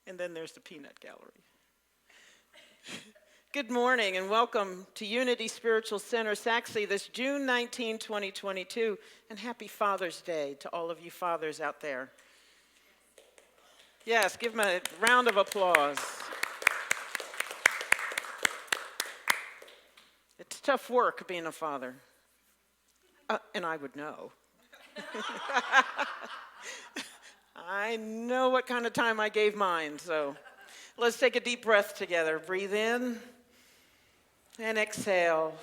And then there's the peanut gallery. Good morning and welcome to Unity Spiritual Center, Saxe, this June 19, 2022, and happy Father's Day to all of you fathers out there. Yes, give them a round of applause. It's tough work being a father, and I would know. I know what kind of time I gave mine, so let's take a deep breath together. Breathe in and exhale.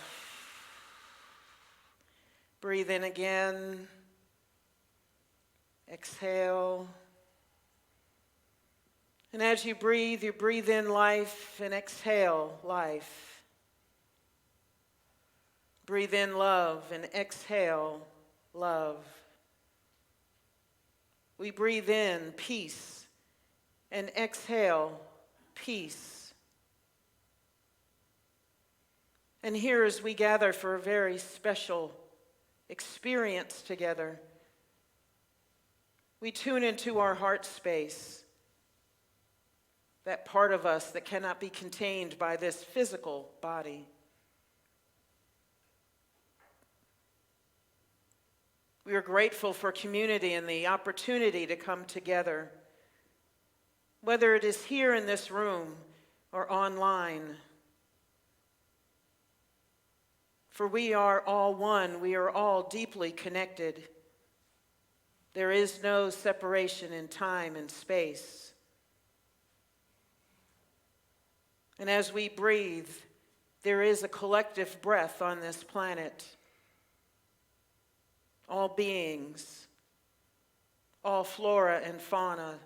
Breathe in again. Exhale. And as you breathe in life and exhale life. Breathe in love and exhale love. We breathe in peace and exhale peace. And here as we gather for a very special experience together, we tune into our heart space, that part of us that cannot be contained by this physical body. We are grateful for community and the opportunity to come together, whether it is here in this room or online. For we are all one, we are all deeply connected. There is no separation in time and space. And as we breathe, there is a collective breath on this planet. All beings, all flora and fauna,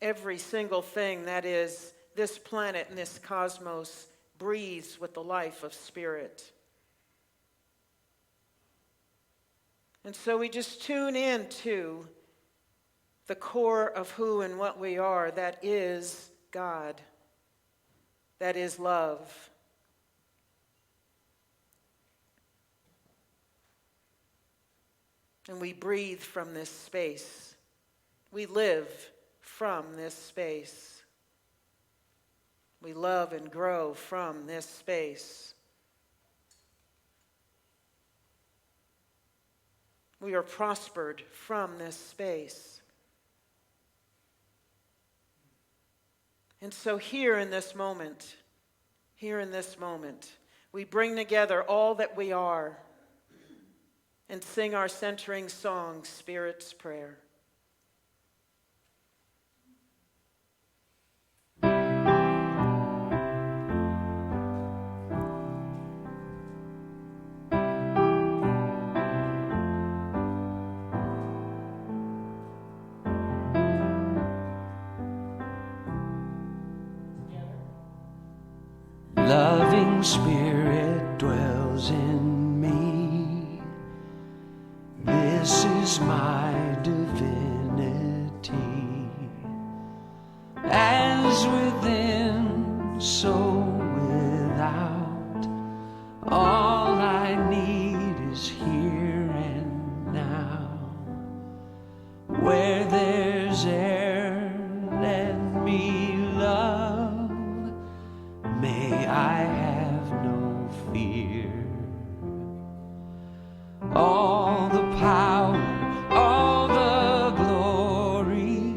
every single thing that is this planet and this cosmos breathes with the life of spirit. And so we just tune in to the core of who and what we are, that is God, that is love. And we breathe from this space. We live from this space. We love and grow from this space. We are prospered from this space. And so here in this moment, we bring together all that we are and sing our centering song, Spirit's Prayer. Loving Spirit dwells in me. This is my divinity. As within, so without. All I need is here and now. Where there's air, let me love. May I have no fear. All the power, all the glory,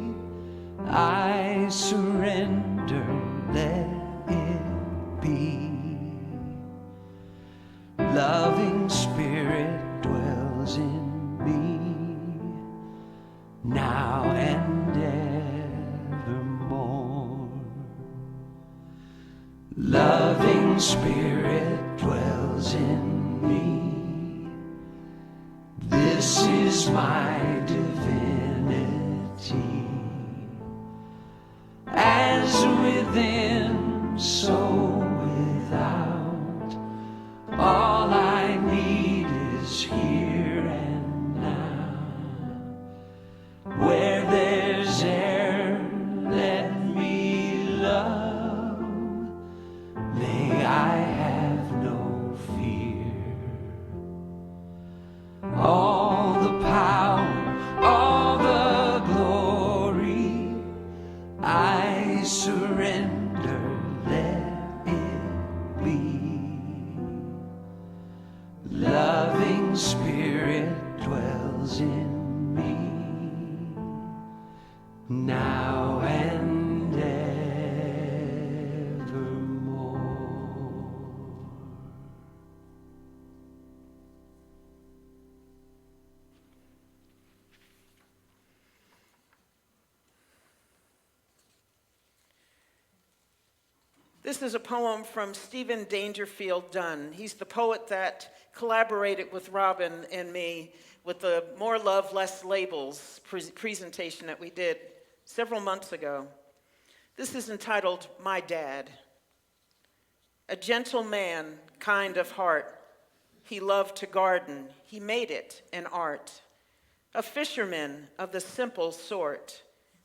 I surrender, let it be. Loving Spirit dwells in me, now and evermore. Loving Spirit dwells in me. This is my divinity. As within, so without. All I need is here and now. Where there's air, let me love. May I have no fear. All the power, all This is a poem from Stephen Dangerfield Dunn. He's the poet that collaborated with Robin and me with the More Love, Less Labels presentation that we did several months ago. This is entitled, My Dad. A gentle man, kind of heart. He loved to garden. He made it an art. A fisherman of the simple sort,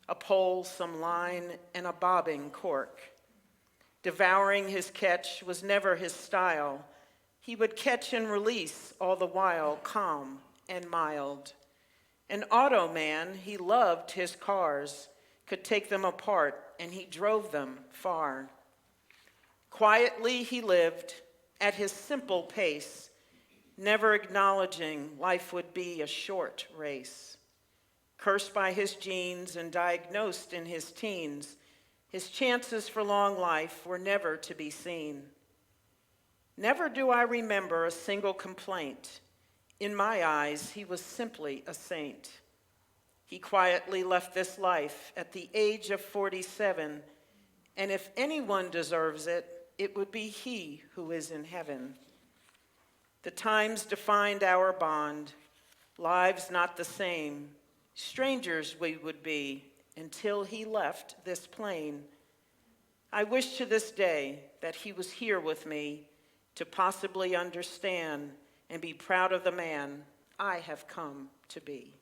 a pole, some line, and a bobbing cork. Devouring his catch was never his style. He would catch and release, all the while calm and mild. An auto man, he loved his cars, could take them apart, and he drove them far. Quietly he lived at his simple pace, never acknowledging life would be a short race. Cursed by his genes and diagnosed in his teens, his chances for long life were never to be seen. Never do I remember a single complaint. In my eyes, he was simply a saint. He quietly left this life at the age of 47, and if anyone deserves it, it would be he who is in heaven. The times defined our bond, lives not the same, strangers we would be until he left this plane. I wish to this day that he was here with me to possibly understand and be proud of the man I have come to be.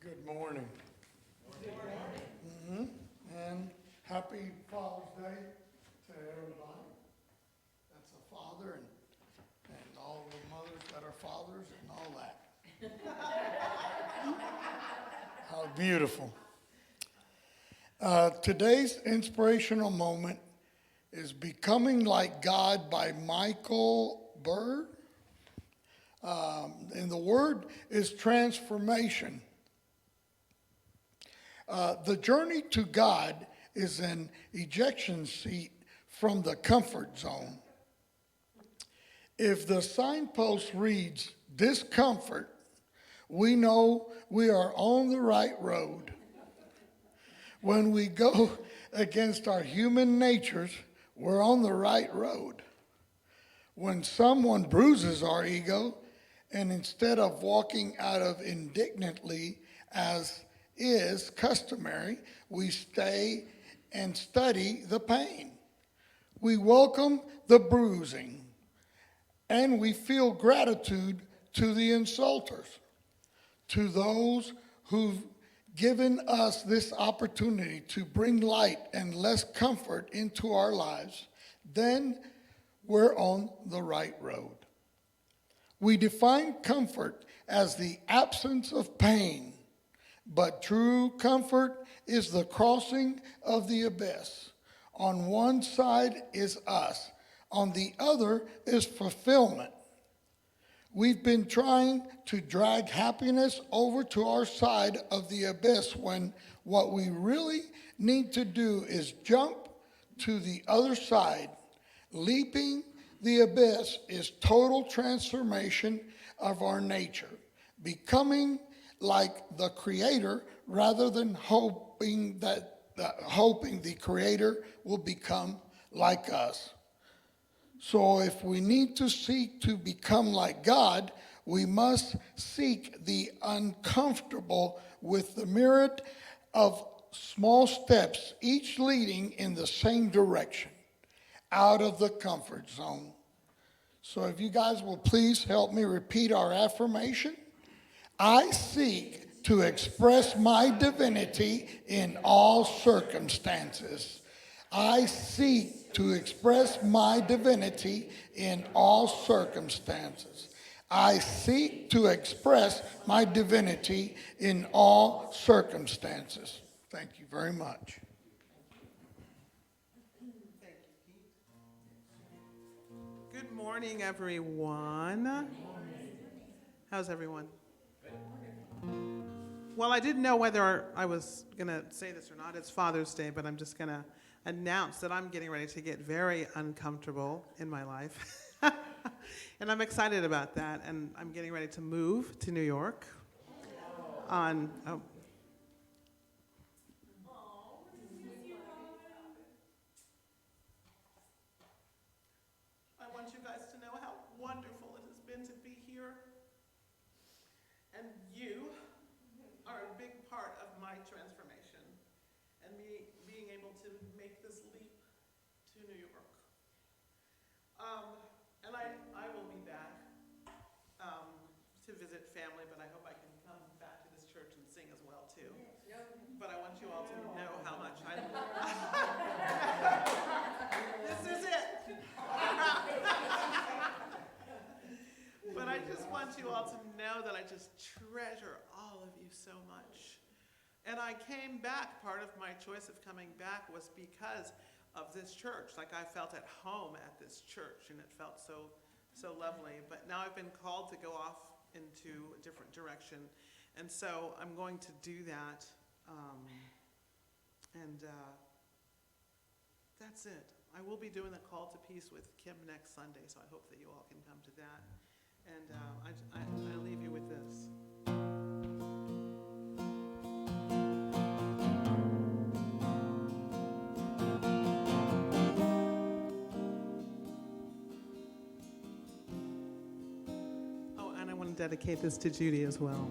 Good morning. Good morning. And happy Father's Day to everybody. That's a father and all the mothers that are fathers and all that. How beautiful. Today's inspirational moment is Becoming Like God by Michael Bird. And the word is transformation. The journey to God is an ejection seat from the comfort zone. If the signpost reads discomfort, we know we are on the right road. When we go against our human natures, we're on the right road. When someone bruises our ego, and instead of walking out of indignantly as is customary, we stay and study the pain. We welcome the bruising, and we feel gratitude to the insulters, to those who've given us this opportunity to bring light and less comfort into our lives. Then we're on the right road. We define comfort as the absence of pain, but true comfort is the crossing of the abyss. On one side is us, on the other is fulfillment. We've been trying to drag happiness over to our side of the abyss when what we really need to do is jump to the other side. Leaping the abyss is total transformation of our nature, becoming like the Creator rather than hoping the Creator will become like us. So if we need to seek to become like God, we must seek the uncomfortable with the myriad of small steps, each leading in the same direction, out of the comfort zone. So if you guys will please help me repeat our affirmation. I seek to express my divinity in all circumstances. I seek to express my divinity in all circumstances. I seek to express my divinity in all circumstances. Thank you very much. Good morning, everyone. How's everyone? Well, I didn't know whether I was going to say this or not. It's Father's Day, but I'm just going to announce that I'm getting ready to get very uncomfortable in my life. And I'm excited about that. And I'm getting ready to move to New York on... Oh. I want you guys to know how wonderful it has been to be here. And you are a big part of my transformation and me being able to make this leap to New York. And I will be back to visit family, but I hope I can come back to this church and sing as well too. But I want you all to know how much I This is it. But I just want you all to know that I just treasure all of you so much. And I came back, part of my choice of coming back was because of this church. Like I felt at home at this church and it felt so lovely. But now I've been called to go off into a different direction. And so I'm going to do that. That's it. I will be doing the Call to Peace with Kim next Sunday, so I hope that you all can come to that. And I leave you with this. Oh, and I want to dedicate this to Judy as well.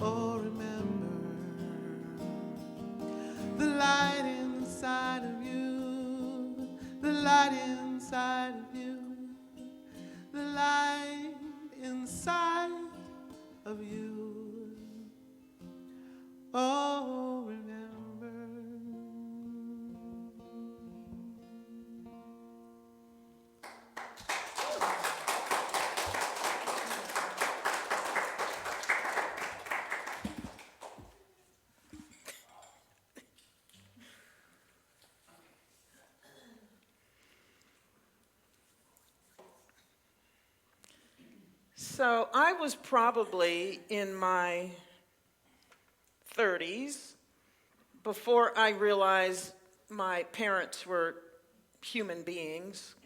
Oh, remember the light inside of you, the light inside of you, the light inside of you. Oh, remember. So I was probably in my 30s before I realized my parents were human beings.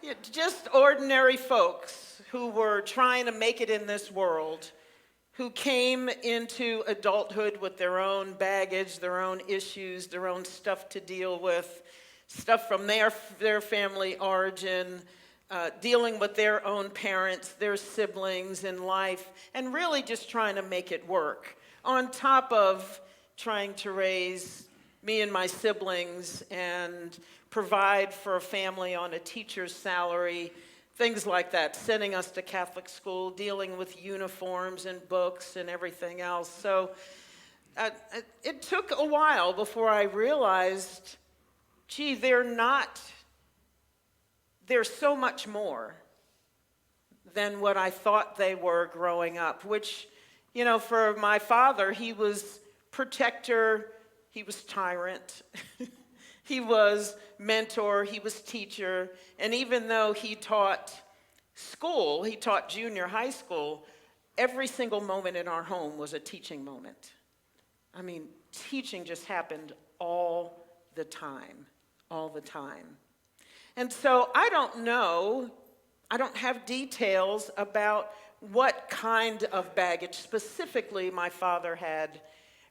Yeah, just ordinary folks who were trying to make it in this world, who came into adulthood with their own baggage, their own issues, their own stuff to deal with, stuff from their family origin, dealing with their own parents, their siblings in life, and really just trying to make it work, on top of trying to raise me and my siblings and provide for a family on a teacher's salary, things like that, sending us to Catholic school, dealing with uniforms and books and everything else. So it took a while before I realized, gee, they're so much more than what I thought they were growing up, which, you know, for my father, he was protector, he was tyrant, he was mentor, he was teacher, and even though he taught school, he taught junior high school, every single moment in our home was a teaching moment. I mean, teaching just happened all the time, all the time. And so I don't know, I don't have details about what kind of baggage specifically my father had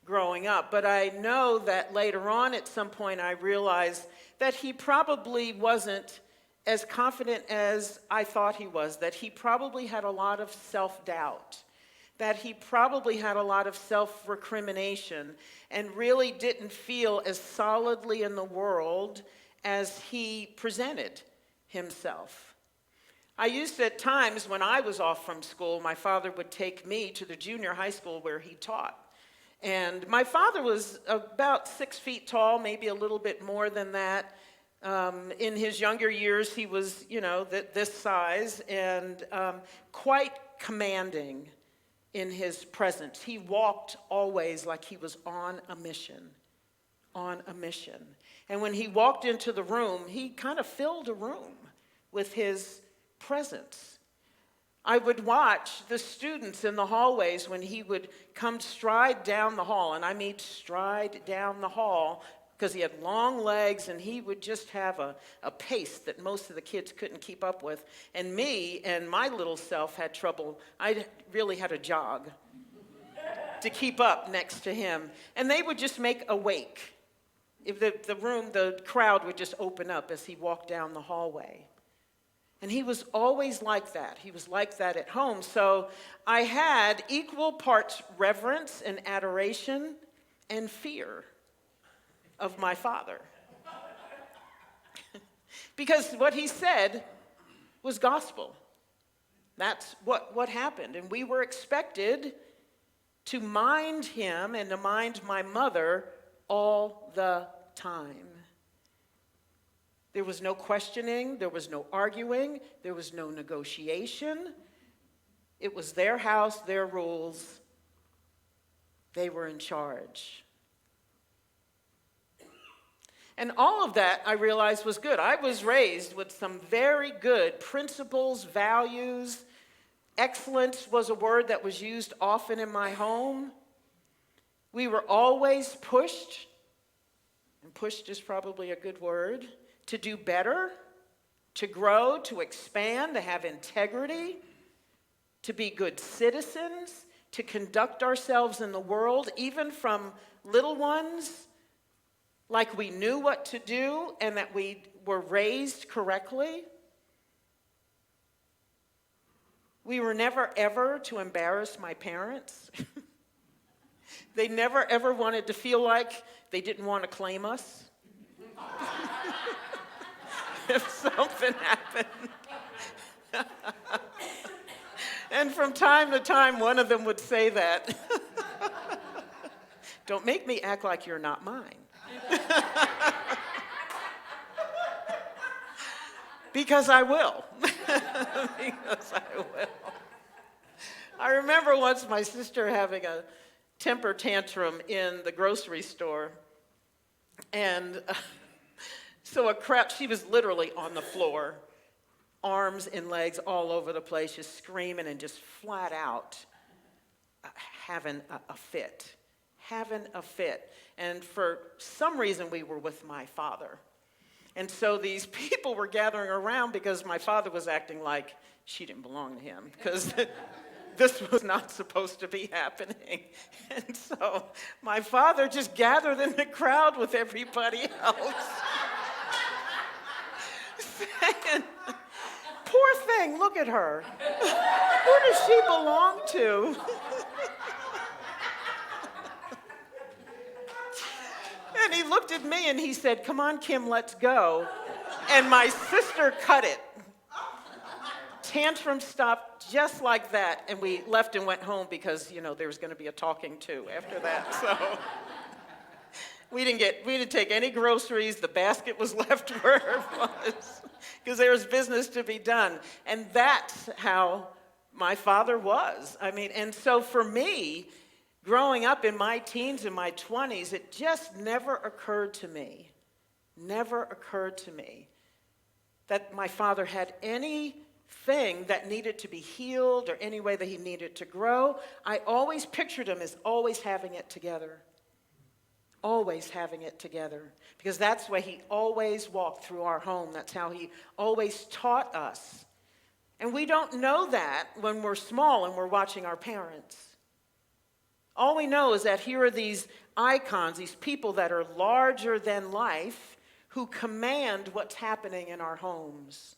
growing up, but I know that later on at some point I realized that he probably wasn't as confident as I thought he was, that he probably had a lot of self-doubt, that he probably had a lot of self-recrimination and really didn't feel as solidly in the world as he presented himself. I used to, at times when I was off from school, my father would take me to the junior high school where he taught. And my father was about 6 feet tall, maybe a little bit more than that. In his younger years, he was, you know, this size and quite commanding in his presence. He walked always like he was on a mission, on a mission. And when he walked into the room, he kind of filled a room with his presence. I would watch the students in the hallways when he would come stride down the hall, and I mean stride down the hall, because he had long legs and he would just have a pace that most of the kids couldn't keep up with. And me and my little self had trouble. I really had to jog to keep up next to him. And they would just make a wake. If the crowd would just open up as he walked down the hallway. And he was always like that. He was like that at home. So I had equal parts reverence and adoration and fear of my father. Because what he said was gospel. That's what happened. And we were expected to mind him and to mind my mother all the time. There was no questioning, there was no arguing, there was no negotiation. It was their house, their rules. They were in charge. And all of that, I realized, was good. I was raised with some very good principles, values. Excellence was a word that was used often in my home. We were always pushed, and pushed is probably a good word, to do better, to grow, to expand, to have integrity, to be good citizens, to conduct ourselves in the world, even from little ones, like we knew what to do and that we were raised correctly. We were never ever to embarrass my parents. They never ever wanted to feel like they didn't want to claim us. If something happened. And from time to time, one of them would say that. Don't make me act like you're not mine. Because I will. Because I will. I remember once my sister having a temper tantrum in the grocery store. And so she was literally on the floor, arms and legs all over the place, just screaming and just flat out having a fit. Having a fit. And for some reason, we were with my father. And so these people were gathering around because my father was acting like she didn't belong to him, because this was not supposed to be happening. And so my father just gathered in the crowd with everybody else. Saying, poor thing, look at her. Who does she belong to? And he looked at me and he said, come on, Kim, let's go. And my sister cut it. Tantrum stopped just like that, and we left and went home because, there was going to be a talking to after that. So we didn't take any groceries. The basket was left where it was because there was business to be done. And that's how my father was. And so for me, growing up in my teens and my 20s, it just never occurred to me that my father had anything that needed to be healed or any way that he needed to grow. I always pictured him as always having it together. Always having it together. Because that's the way he always walked through our home. That's how he always taught us. And we don't know that when we're small and we're watching our parents. All we know is that here are these icons, these people that are larger than life, who command what's happening in our homes.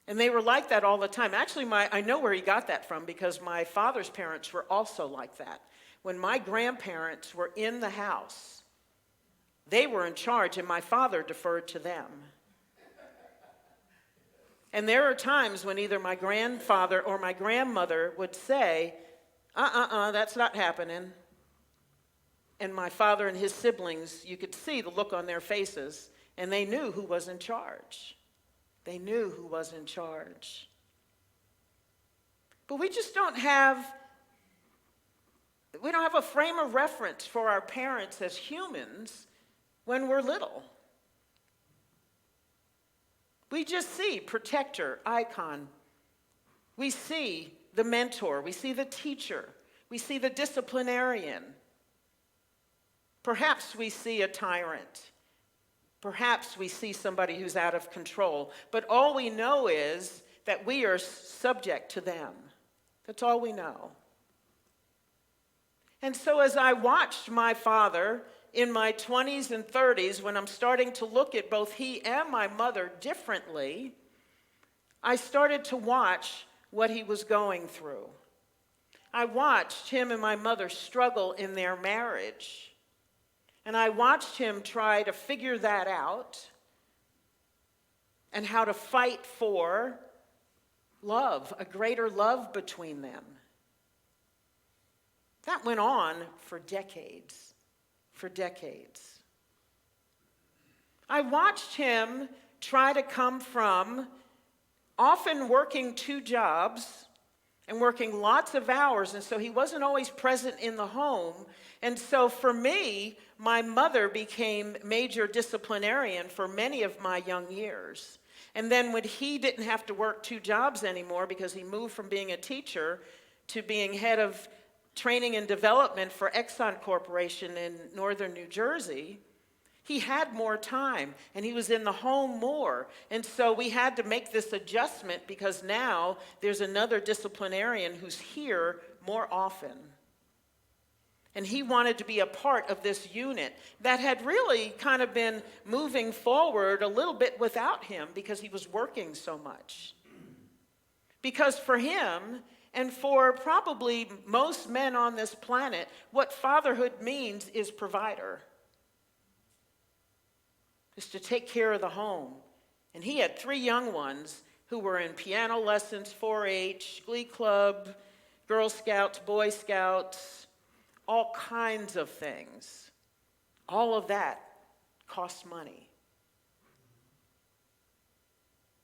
And they were like that all the time. Actually, I know where he got that from, because my father's parents were also like that. When my grandparents were in the house, they were in charge, and my father deferred to them. And there are times when either my grandfather or my grandmother would say, that's not happening. And my father and his siblings, you could see the look on their faces, and they knew who was in charge. They knew who was in charge. But we don't have a frame of reference for our parents as humans when we're little. We just see protector, icon. We see the mentor. We see the teacher. We see the disciplinarian. Perhaps we see a tyrant. Perhaps we see somebody who's out of control. But all we know is that we are subject to them. That's all we know. And so as I watched my father in my 20s and 30s, when I'm starting to look at both he and my mother differently, I started to watch what he was going through. I watched him and my mother struggle in their marriage. And I watched him try to figure that out and how to fight for love, a greater love between them. That went on for decades. I watched him try to come from often working 2 jobs and working lots of hours, and so he wasn't always present in the home. And so for me, my mother became major disciplinarian for many of my young years. And then when he didn't have to work 2 jobs anymore because he moved from being a teacher to being head of training and development for Exxon Corporation in northern New Jersey, he had more time and he was in the home more. And so we had to make this adjustment because now there's another disciplinarian who's here more often. And he wanted to be a part of this unit that had really kind of been moving forward a little bit without him because he was working so much. Because for him, and for probably most men on this planet, what fatherhood means is provider. Is to take care of the home. And he had 3 young ones who were in piano lessons, 4-H, Glee Club, Girl Scouts, Boy Scouts, all kinds of things. All of that costs money.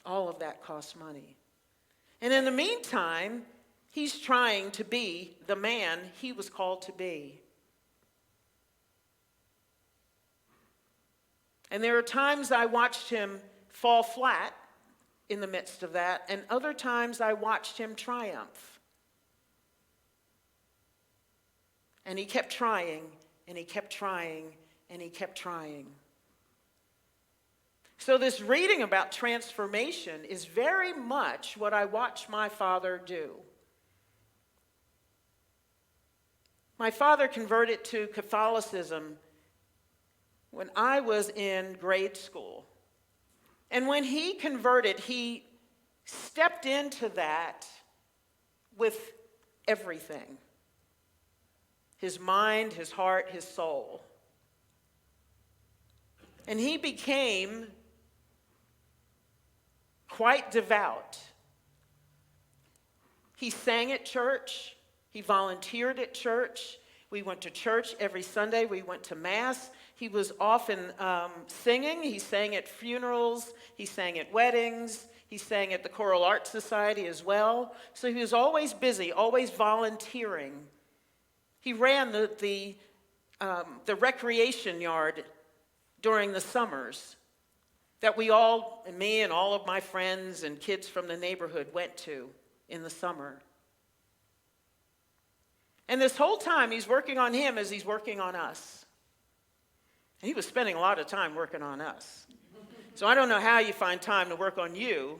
All of that costs money. And in the meantime, he's trying to be the man he was called to be. And there are times I watched him fall flat in the midst of that, and other times I watched him triumph. And he kept trying, and he kept trying, and he kept trying. So this reading about transformation is very much what I watched my father do. My father converted to Catholicism when I was in grade school. And when he converted, he stepped into that with everything. His mind, his heart, his soul. And he became quite devout. He sang at church. He volunteered at church. We went to church every Sunday. We went to Mass. He was often singing. He sang at funerals. He sang at weddings. He sang at the Choral Art Society as well. So he was always busy, always volunteering. He ran the recreation yard during the summers that we all, and me and all of my friends and kids from the neighborhood went to in the summer. And this whole time he's working on him as he's working on us. And he was spending a lot of time working on us. So I don't know how you find time to work on you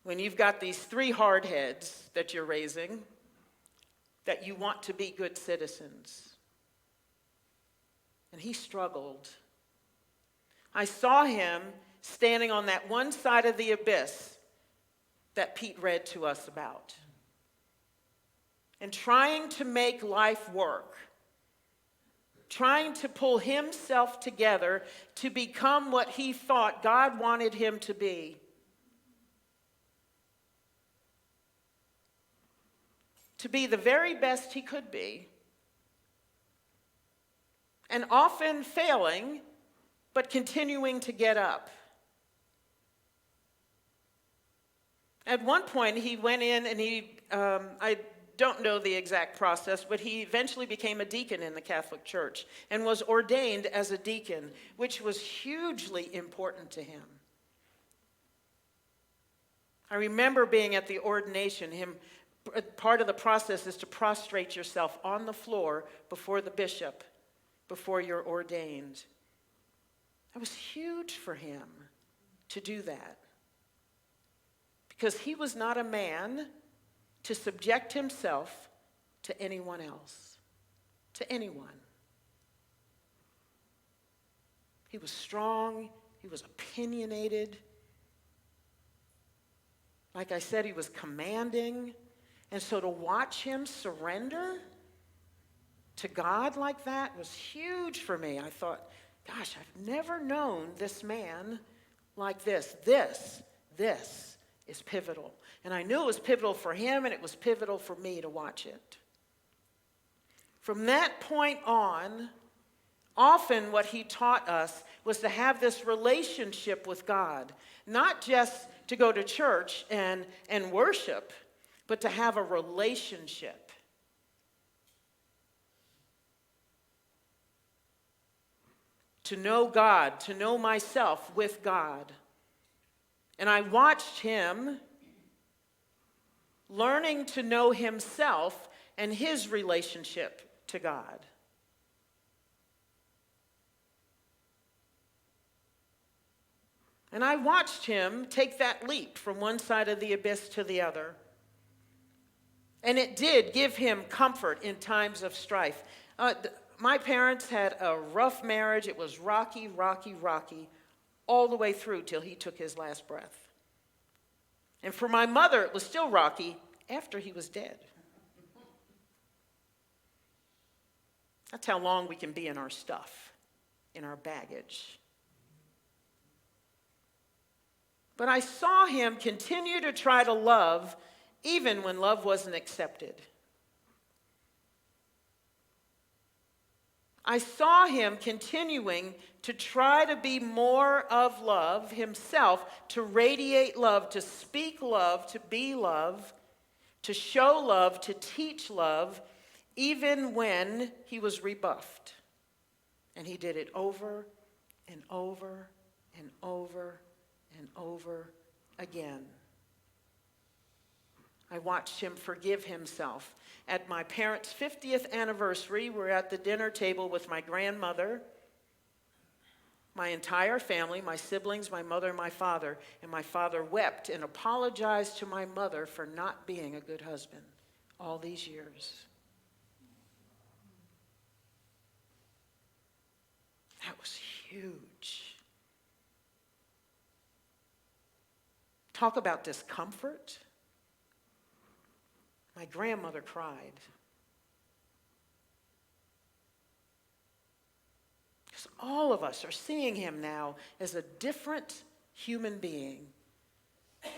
when you've got these 3 hard heads that you're raising, that you want to be good citizens. And he struggled. I saw him standing on that one side of the abyss that Pete read to us about, and trying to make life work, trying to pull himself together to become what he thought God wanted him to be. To be the very best he could be. And often failing, but continuing to get up. At one point, he went in and I don't know the exact process, but he eventually became a deacon in the Catholic Church and was ordained as a deacon, which was hugely important to him. I remember being at the ordination, part of the process is to prostrate yourself on the floor before the bishop, before you're ordained. It was huge for him to do that, because he was not a man to subject himself to anyone else, to anyone. He was strong, he was opinionated. Like I said, he was commanding. And so to watch him surrender to God like that was huge for me. I thought, gosh, I've never known this man like this. This is pivotal. And I knew it was pivotal for him, and it was pivotal for me to watch it. From that point on, often what he taught us was to have this relationship with God, not just to go to church and worship, but to have a relationship. To know God, to know myself with God. And I watched him learning to know himself and his relationship to God. And I watched him take that leap from one side of the abyss to the other. And it did give him comfort in times of strife. My parents had a rough marriage. It was rocky, rocky, rocky, all the way through till he took his last breath. And for my mother, it was still rocky after he was dead. That's how long we can be in our stuff, in our baggage. But I saw him continue to try to love even when love wasn't accepted. I saw him continuing to try to be more of love himself, to radiate love, to speak love, to be love, to show love, to teach love, even when he was rebuffed. And he did it over and over and over and over again. I watched him forgive himself. At my parents' 50th anniversary, we're at the dinner table with my grandmother, my entire family, my siblings, my mother, and my father. And my father wept and apologized to my mother for not being a good husband all these years. That was huge. Talk about discomfort. My grandmother cried. Because all of us are seeing him now as a different human being. A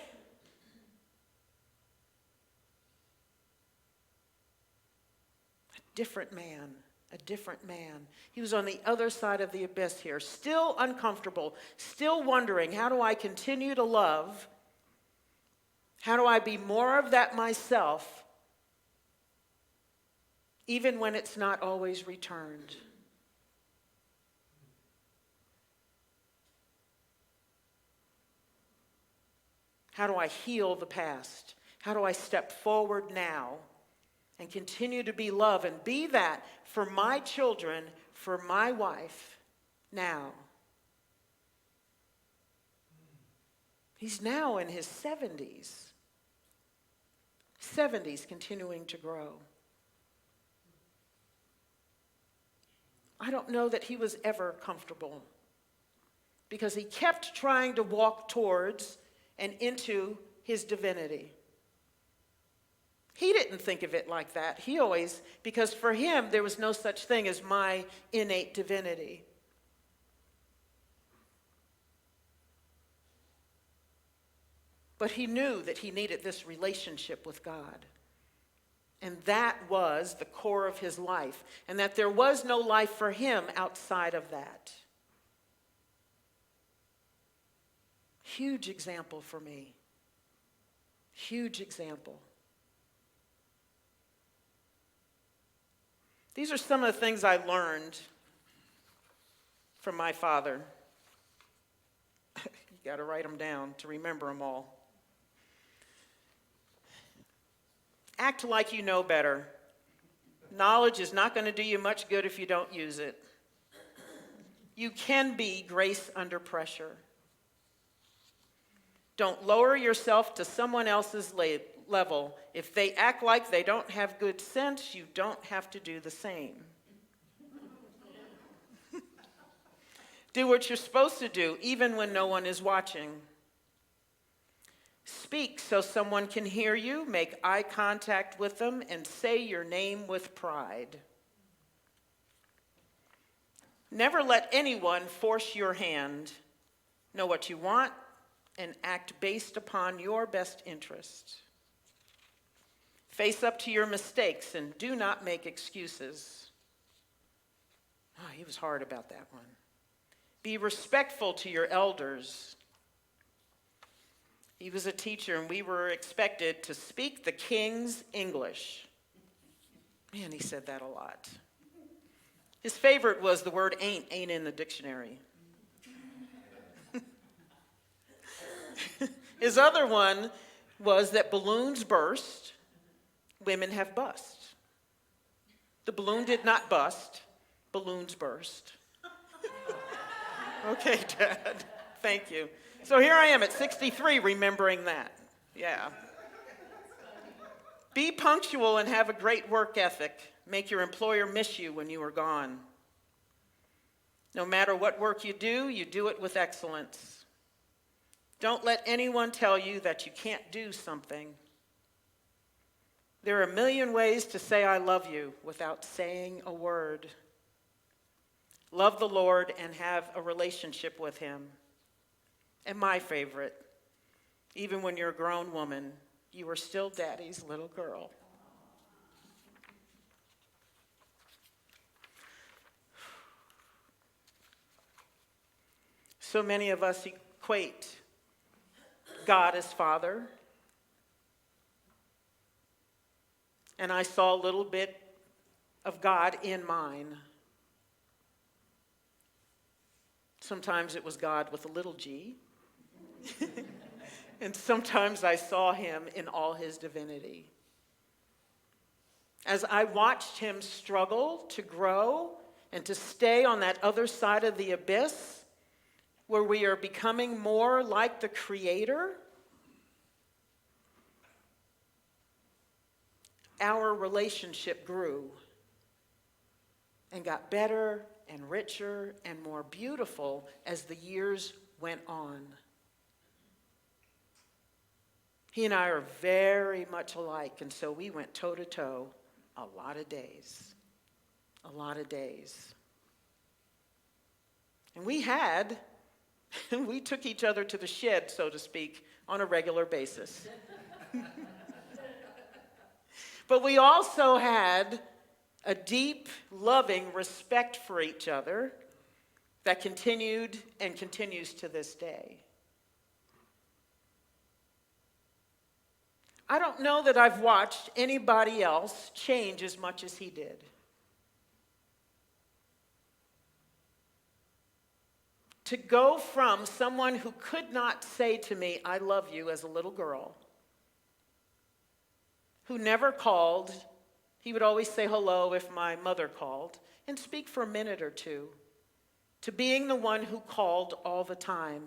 different man. A different man. He was on the other side of the abyss here, still uncomfortable, still wondering, how do I continue to love? How do I be more of that myself, even when it's not always returned? How do I heal the past? How do I step forward now and continue to be love and be that for my children, for my wife now? He's now in his 70s. 70s, continuing to grow. I don't know that he was ever comfortable because he kept trying to walk towards and into his divinity. He didn't think of it like that. He always, because for him, there was no such thing as my innate divinity. But he knew that he needed this relationship with God. And that was the core of his life. And that there was no life for him outside of that. Huge example for me. Huge example. These are some of the things I learned from my father. You got to write them down to remember them all. Act like you know better. Knowledge is not going to do you much good if you don't use it. You can be grace under pressure. Don't lower yourself to someone else's level. If they act like they don't have good sense, you don't have to do the same. Do what you're supposed to do, even when no one is watching. Speak so someone can hear you, make eye contact with them, and say your name with pride. Never let anyone force your hand. Know what you want and act based upon your best interest. Face up to your mistakes and do not make excuses. Oh, he was hard about that one. Be respectful to your elders. He was a teacher, and we were expected to speak the king's English. Man, he said that a lot. His favorite was the word ain't in the dictionary. His other one was that balloons burst, women have bust. The balloon did not bust, balloons burst. Okay, Dad, thank you. So here I am at 63 remembering that. Yeah. Be punctual and have a great work ethic. Make your employer miss you when you are gone. No matter what work you do it with excellence. Don't let anyone tell you that you can't do something. There are a million ways to say I love you without saying a word. Love the Lord and have a relationship with him. And my favorite, even when you're a grown woman, you are still daddy's little girl. So many of us equate God as Father. And I saw a little bit of God in mine. Sometimes it was God with a little g. And sometimes I saw him in all his divinity. As I watched him struggle to grow and to stay on that other side of the abyss, where we are becoming more like the Creator, our relationship grew and got better and richer and more beautiful as the years went on. He and I are very much alike, and so we went toe to toe a lot of days. A lot of days. And we took each other to the shed, so to speak, on a regular basis. But we also had a deep, loving respect for each other that continued and continues to this day. I don't know that I've watched anybody else change as much as he did. To go from someone who could not say to me, I love you, as a little girl, who never called, he would always say hello if my mother called, and speak for a minute or two, to being the one who called all the time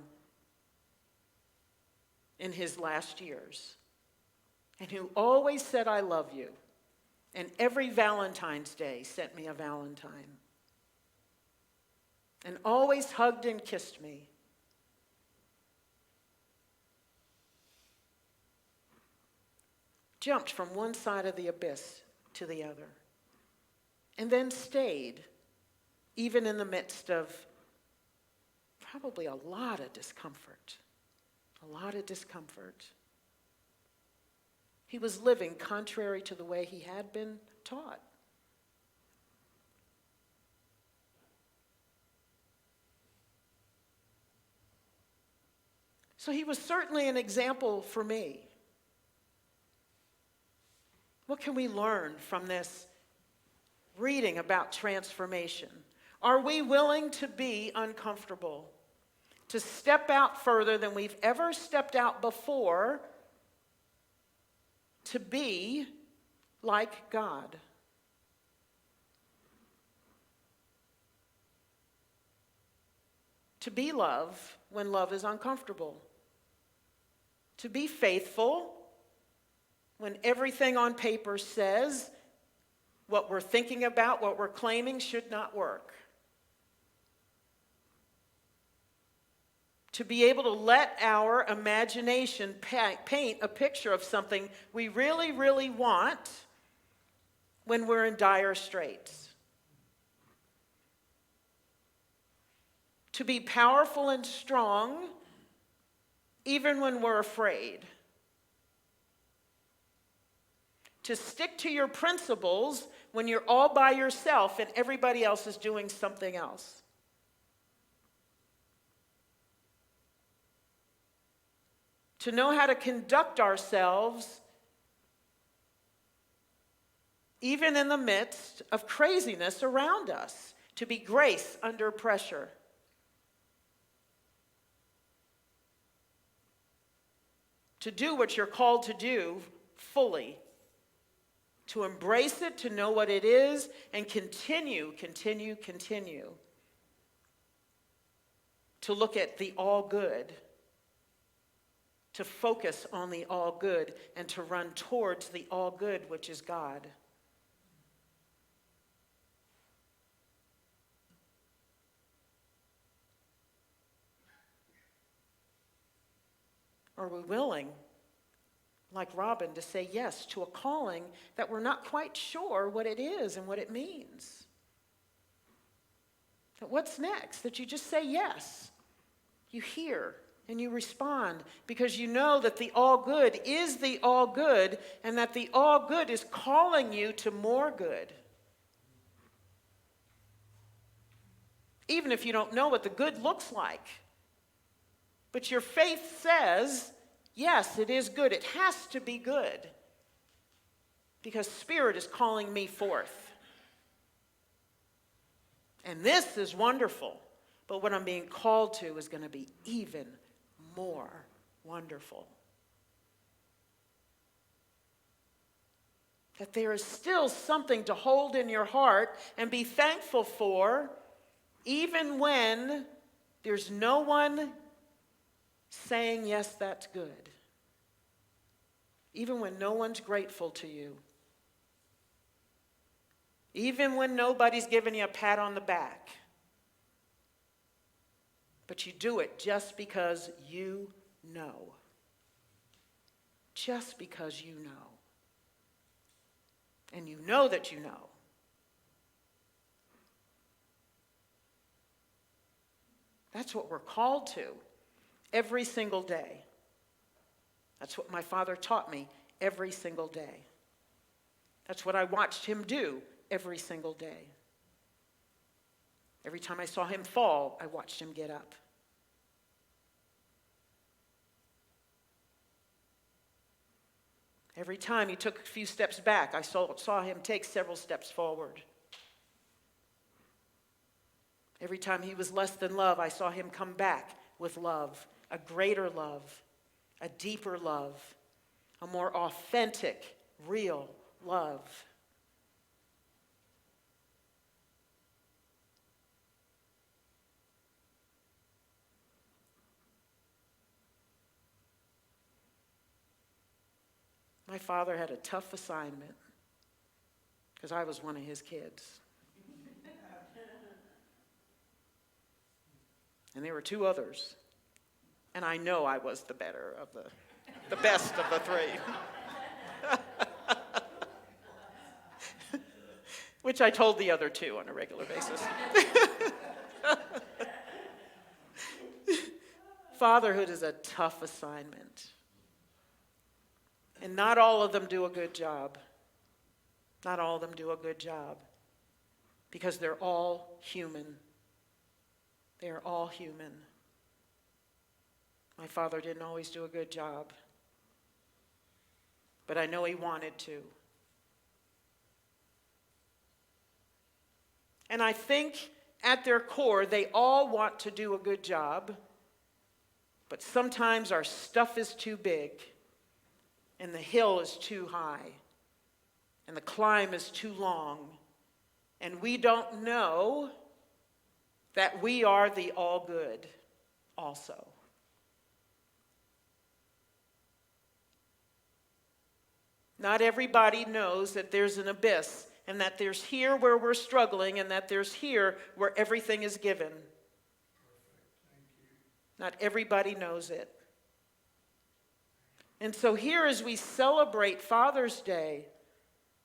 in his last years, and who always said, I love you, and every Valentine's Day sent me a Valentine, and always hugged and kissed me. Jumped from one side of the abyss to the other, and then stayed, even in the midst of probably a lot of discomfort. A lot of discomfort. He was living contrary to the way he had been taught. So he was certainly an example for me. What can we learn from this reading about transformation? Are we willing to be uncomfortable? To step out further than we've ever stepped out before, to be like God? To be love when love is uncomfortable. To be faithful when everything on paper says what we're thinking about, what we're claiming should not work. To be able to let our imagination paint a picture of something we really, really want when we're in dire straits. To be powerful and strong even when we're afraid. To stick to your principles when you're all by yourself and everybody else is doing something else. To know how to conduct ourselves even in the midst of craziness around us. To be grace under pressure. To do what you're called to do fully. To embrace it, to know what it is, and continue to look at the all good to focus on the all good and to run towards the all good, which is God. Are we willing, like Robin, to say yes to a calling that we're not quite sure what it is and what it means? That what's next? That you just say yes. You hear and you respond because you know that the all good is the all good and that the all good is calling you to more good. Even if you don't know what the good looks like. But your faith says, yes, it is good. It has to be good. Because Spirit is calling me forth. And this is wonderful. But what I'm being called to is going to be even more wonderful. That there is still something to hold in your heart and be thankful for, even when there's no one saying, yes, that's good. Even when no one's grateful to you. Even when nobody's giving you a pat on the back. But you do it just because you know. Just because you know. And you know that you know. That's what we're called to. Every single day. That's what my father taught me every single day. That's what I watched him do every single day. Every time I saw him fall, I watched him get up. Every time he took a few steps back, I saw him take several steps forward. Every time he was less than love, I saw him come back with love. A greater love, a deeper love, a more authentic, real love. My father had a tough assignment because I was one of his kids. And there were two others. And I know I was the better of the best of the three. Which I told the other two on a regular basis. Fatherhood is a tough assignment. And not all of them do a good job. Not all of them do a good job. Because they're all human. They are all human. My father didn't always do a good job. But I know he wanted to. And I think at their core, they all want to do a good job. But sometimes our stuff is too big. And the hill is too high. And the climb is too long. And we don't know that we are the all good also. Not everybody knows that there's an abyss and that there's here where we're struggling and that there's here where everything is given. Not everybody knows it. And so here as we celebrate Father's Day,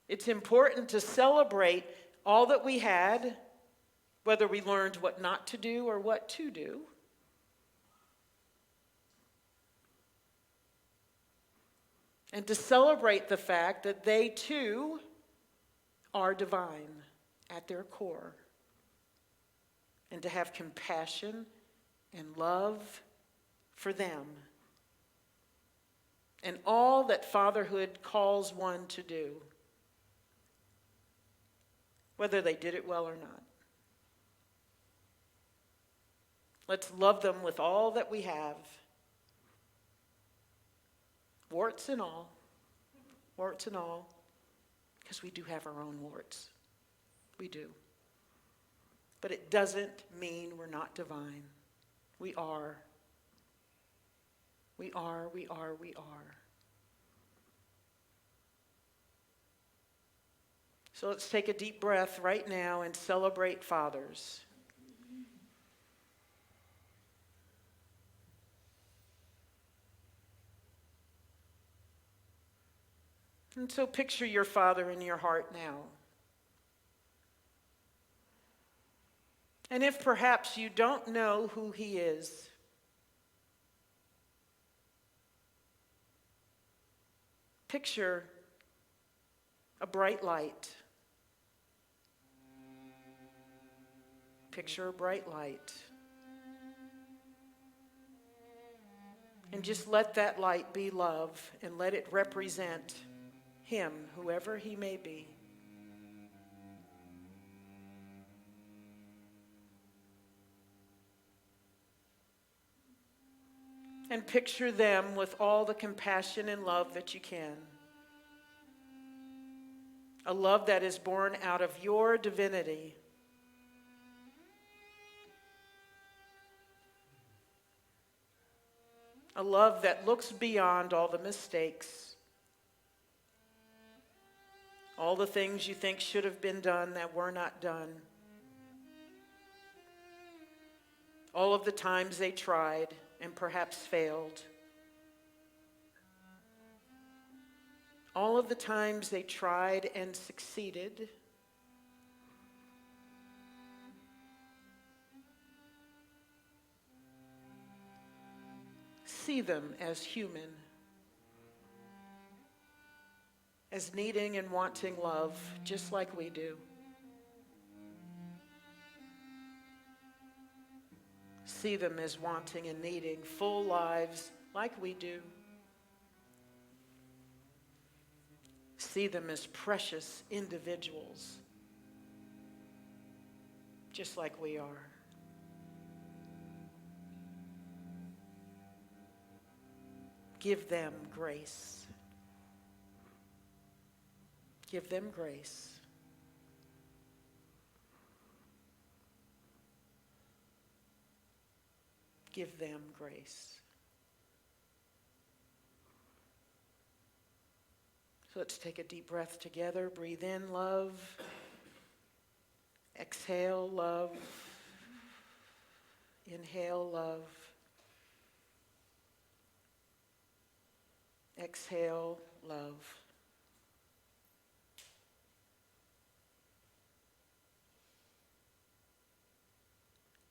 it's important to celebrate all that we had, whether we learned what not to do or what to do. And to celebrate the fact that they too are divine at their core. And to have compassion and love for them. And all that fatherhood calls one to do. Whether they did it well or not. Let's love them with all that we have. Warts and all. Warts and all. Because we do have our own warts. We do. But it doesn't mean we're not divine. We are. We are, we are, we are. So let's take a deep breath right now and celebrate fathers. And so picture your father in your heart now. And if perhaps you don't know who he is, picture a bright light. Picture a bright light. And just let that light be love and let it represent him, whoever he may be. And picture them with all the compassion and love that you can. A love that is born out of your divinity. A love that looks beyond all the mistakes, all the things you think should have been done that were not done, all of the times they tried and perhaps failed, all of the times they tried and succeeded, see them as human, as needing and wanting love, just like we do. See them as wanting and needing full lives like we do. See them as precious individuals, just like we are. Give them grace. Give them grace. Give them grace. So let's take a deep breath together. Breathe in love. Exhale love. Inhale love. Exhale love.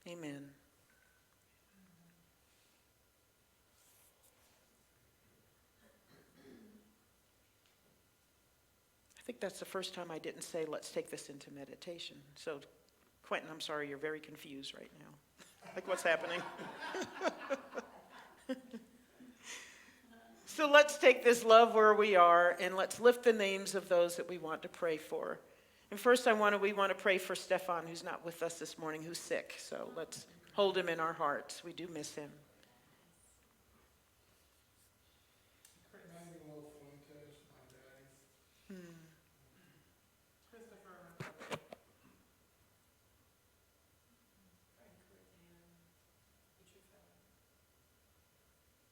Amen. I think that's the first time I didn't say, let's take this into meditation. So, Quentin, I'm sorry, you're very confused right now. Like, what's happening? So let's take this love where we are, and let's lift the names of those that we want to pray for. And first, we want to pray for Stefan, who's not with us this morning, who's sick. So let's hold him in our hearts. We do miss him.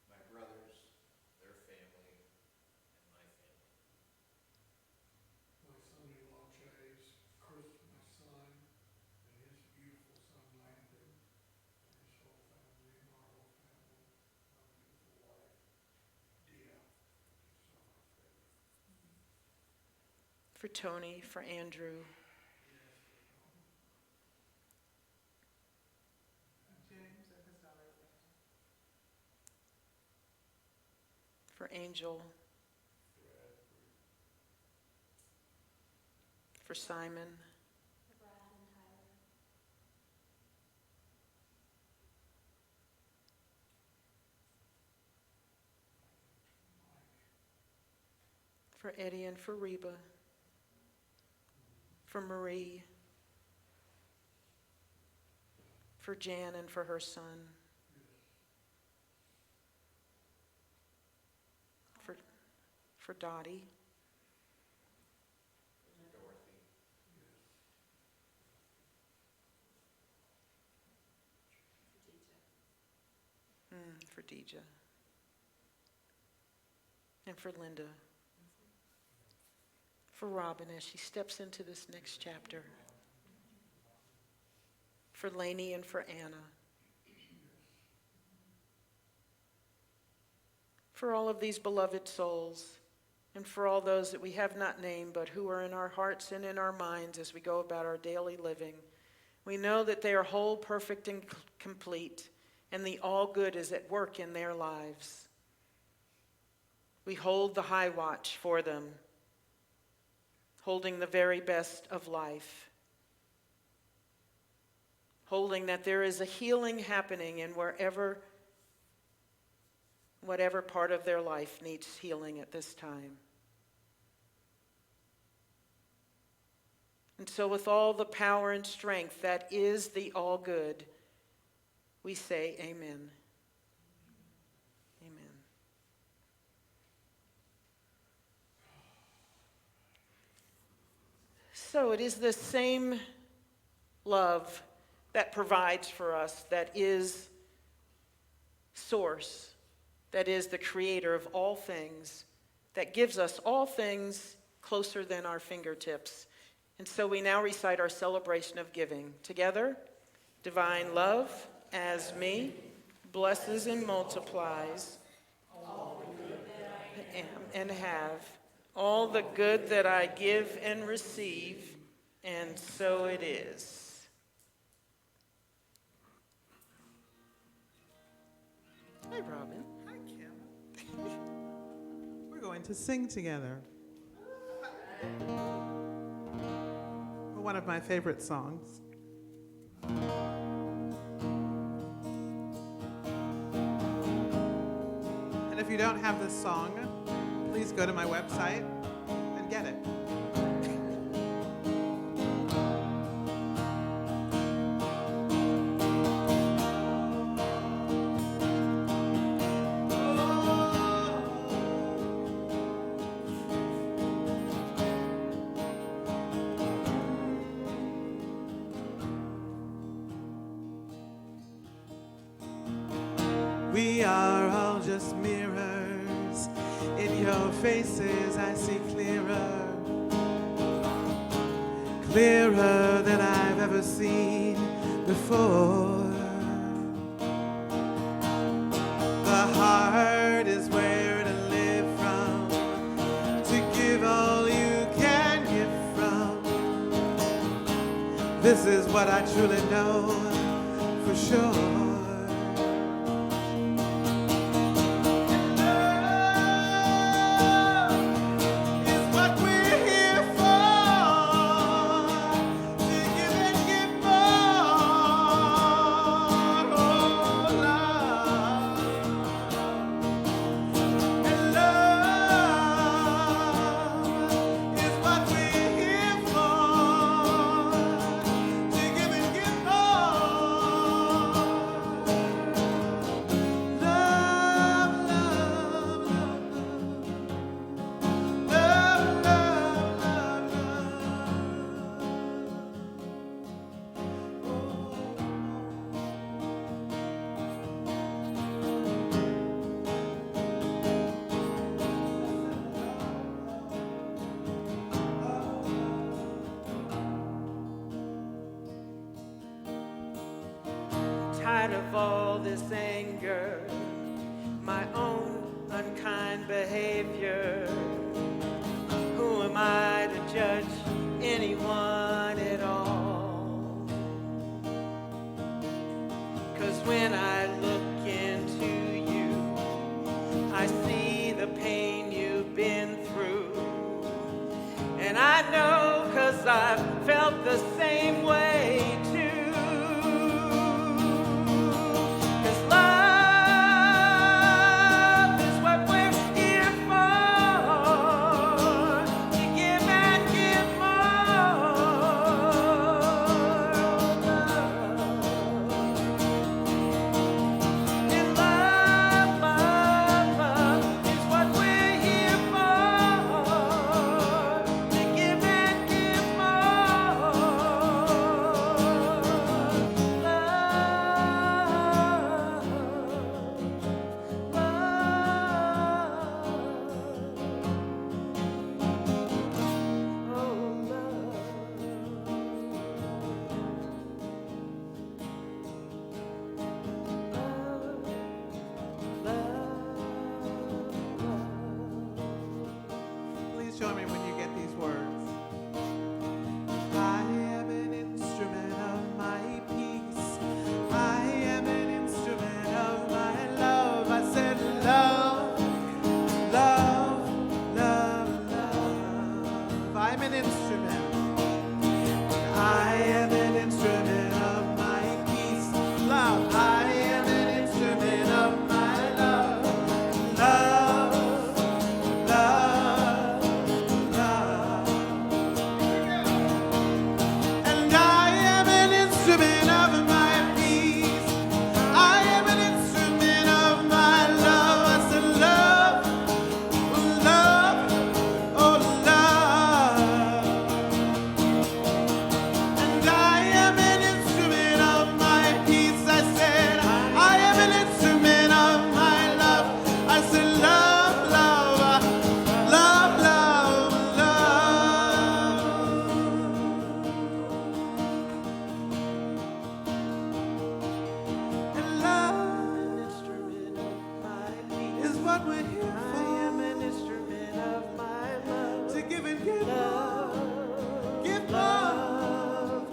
My brothers, their family, and my family. My son-in-law Chase, Chris, my son, and his beautiful son Landon, and his whole family, and our whole family, my beautiful wife, Dia, so my favorite. For Tony, for Andrew, James and his daughter. for Angel, for Simon, for Eddie and for Reba, for Marie, for Jan and for her son, for Dottie, Dorothy. for Deja. and for Linda, for Robin as she steps into this next chapter, for Lainey and for Anna, for all of these beloved souls, and for all those that we have not named but who are in our hearts and in our minds as we go about our daily living. We know that they are whole, perfect, and complete, and the all good is at work in their lives. We hold the high watch for them, holding the very best of life, holding that there is a healing happening in whatever part of their life needs healing at this time. And so with all the power and strength that is the all good, we say amen. Amen. So it is the same love that provides for us, that is source, that is the creator of all things, that gives us all things closer than our fingertips. And so we now recite our celebration of giving. Together, divine love, as me, blesses and multiplies all the good that I am and have, all the good that I give and receive, and so it is. Hi, Robin. Hi, Kim. We're going to sing together. One of my favorite songs. And if you don't have this song, please go to my website and get it. We are all just mirrors. In your faces I see clearer, clearer than I've ever seen before. The heart is where to live from, to give all you can give from. This is what I truly know for sure. Tired of all this anger, my own unkind behavior. Who am I to judge anyone at all? 'Cause when I look into you, I see the pain you've been through. And I know 'cause I've felt the same way too. Please join me when you get these words. I am an instrument of my peace. I am an instrument of my love. I said love, love, love, love. I'm an instrument. I am an instrument of my peace. Love. I am an instrument of my love. Love, love, love. And I am an instrument of my peace. I am an instrument of my love. I said love, love, oh love. And I am an instrument of my peace. I said I am an instrument of my love. I said love, love, love, love, love. And love is what we're here for. I am an instrument of my love. To give and give love. Give love.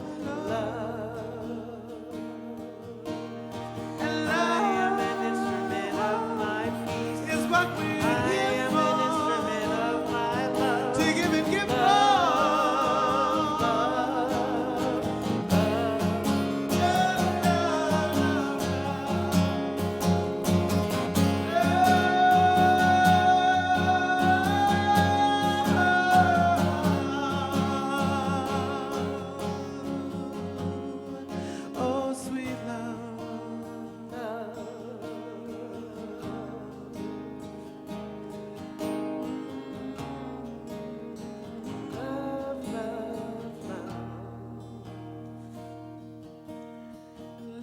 And love. I am an instrument of my peace. Is what we're here for. I am an instrument of my love. To give and give love. Oh, sweet love. Love, love, love.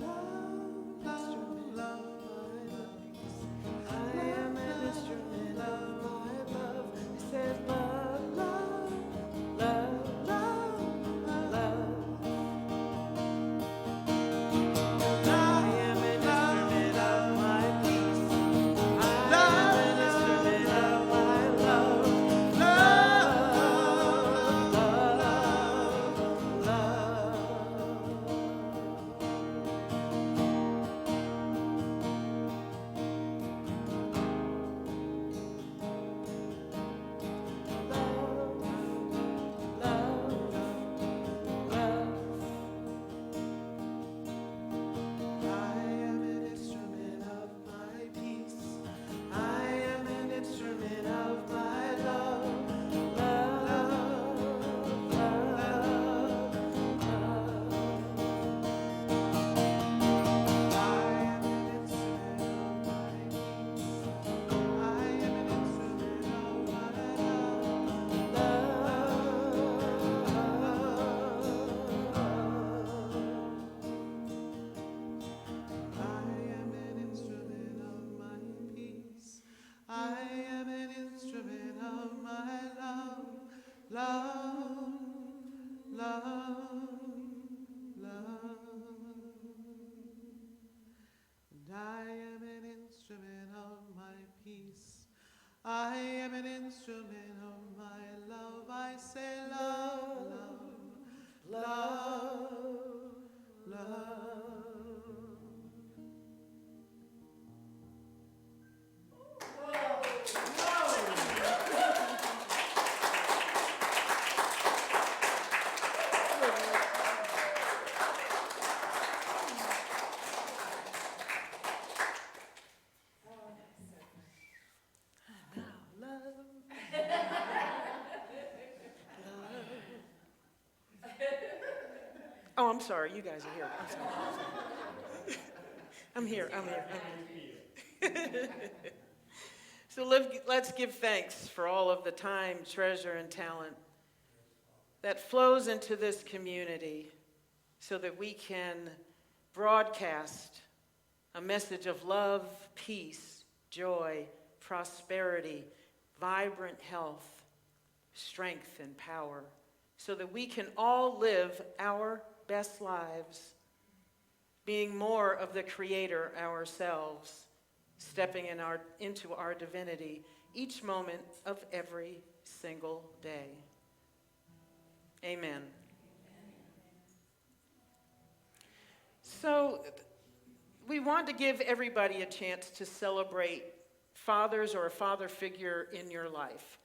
Love, love, love. I am an instrument of my love. I said love, love, love, love, love. I am an instrument of my peace. I am an instrument of my love. Love, love, I am an instrument of my peace. I am an instrument of my love. Love, love, love. I am an instrument of my peace. I am an instrument of my love. I am an instrument of my peace. I am an instrument of my love, love, love, love. And I am an instrument of my peace. I am an instrument of my love. I say love, love, love, love. Oh, I'm sorry, you guys are here. I'm sorry. I'm here. So let's give thanks for all of the time, treasure, and talent that flows into this community so that we can broadcast a message of love, peace, joy, prosperity, vibrant health, strength, and power, so that we can all live our best lives, being more of the Creator ourselves, stepping into our divinity each moment of every single day. Amen. So we want to give everybody a chance to celebrate fathers or a father figure in your life.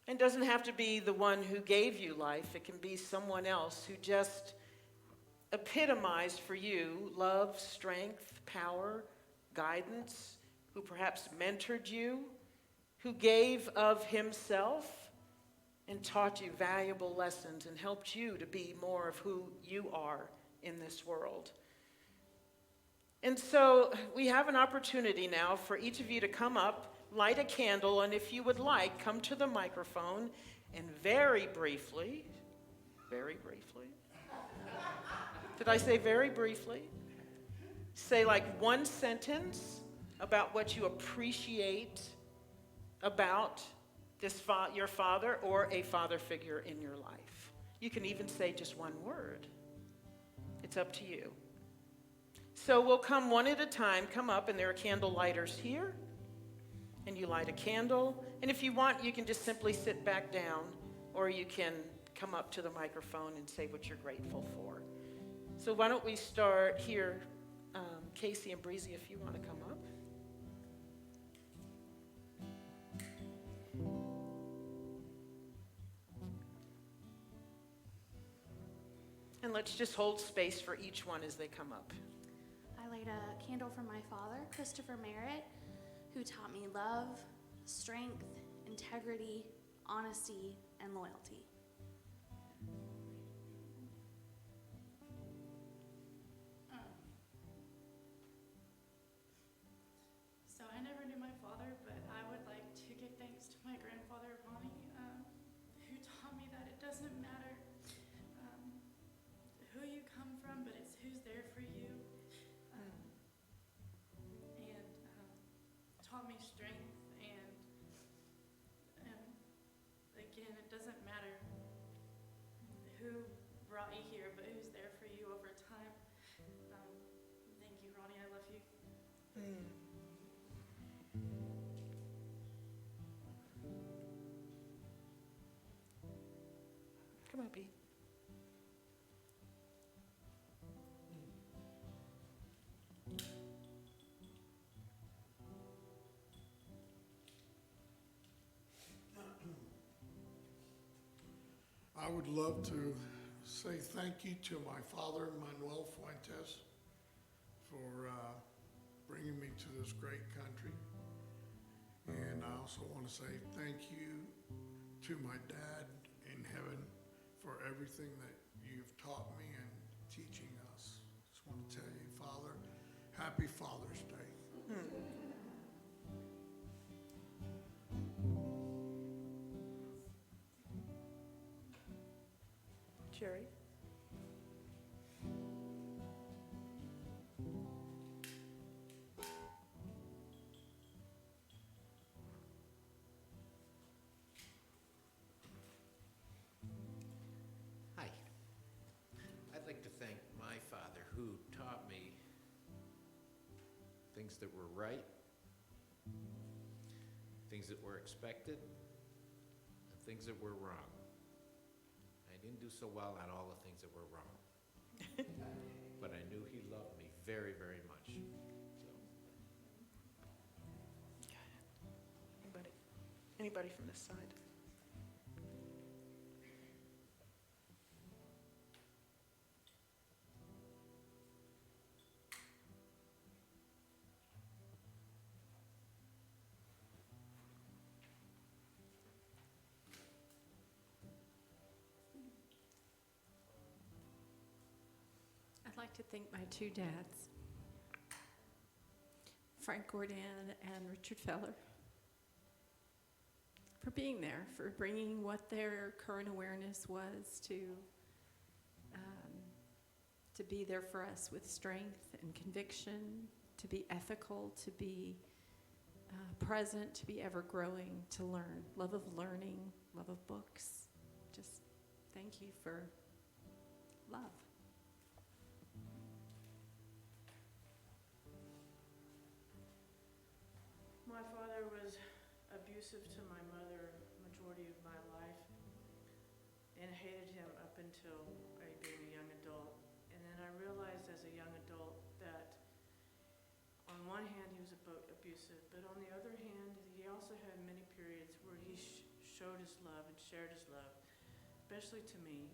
It doesn't have to be the one who gave you life. It can be someone else who just epitomized for you love, strength, power, guidance, who perhaps mentored you, who gave of himself and taught you valuable lessons and helped you to be more of who you are in this world. And so we have an opportunity now for each of you to come up, light a candle, and if you would like, come to the microphone and very briefly, did I say very briefly? Say like one sentence about what you appreciate about your father or a father figure in your life. You can even say just one word. It's up to you. So we'll come one at a time, come up, and there are candle lighters here. And you light a candle. And if you want, you can just simply sit back down, or you can come up to the microphone and say what you're grateful for. So why don't we start here, Casey and Breezy, if you want to come up. And let's just hold space for each one as they come up. I light a candle for my father, Christopher Merritt, who taught me love, strength, integrity, honesty, and loyalty. So I never knew my father, but I would like to give thanks to my grandfather, Ronnie, who taught me that it doesn't matter who you come from, but it's who's there for you. And taught me strength, and again, it doesn't matter who brought you here, but who's there for you over time. Thank you, Ronnie. I love you. Come on, B. I would love to say thank you to my father, Manuel Fuentes, for bringing me to this great country. And I also want to say thank you to my dad in heaven for everything that you've taught me and teaching us. Just want to tell you, Father, happy Father's Day. Jerry. Hi. I'd like to thank my father who taught me things that were right, things that were expected, and things that were wrong. I didn't do so well on all the things that were wrong. But I knew he loved me very, very much. So. Anybody from this side? I'd like to thank my two dads, Frank Gordon and Richard Feller, for being there, for bringing what their current awareness was to be there for us with strength and conviction, to be ethical, to be present, to be ever growing, to learn. Love of learning, love of books. Just thank you for love. abusive to my mother majority of my life and hated him up until I being a young adult. And then I realized as a young adult that on one hand he was abusive, but on the other hand he also had many periods where he showed his love and shared his love, especially to me.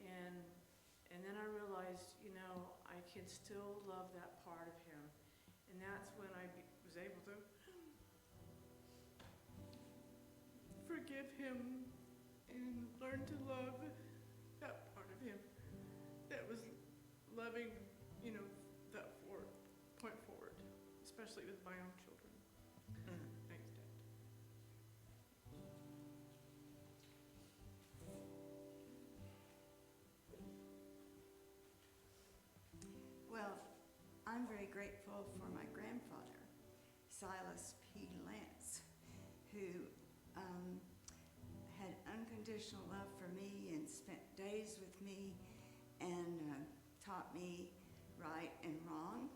And then I realized, you know, I can still love that part of him. And that's when I was able to forgive him and learn to love that part of him that was loving, you know, that point forward, especially with my own children. Thanks, Dad. Well, I'm very grateful for my grandfather, Silas P. Lance, who had unconditional love for me and spent days with me and taught me right and wrong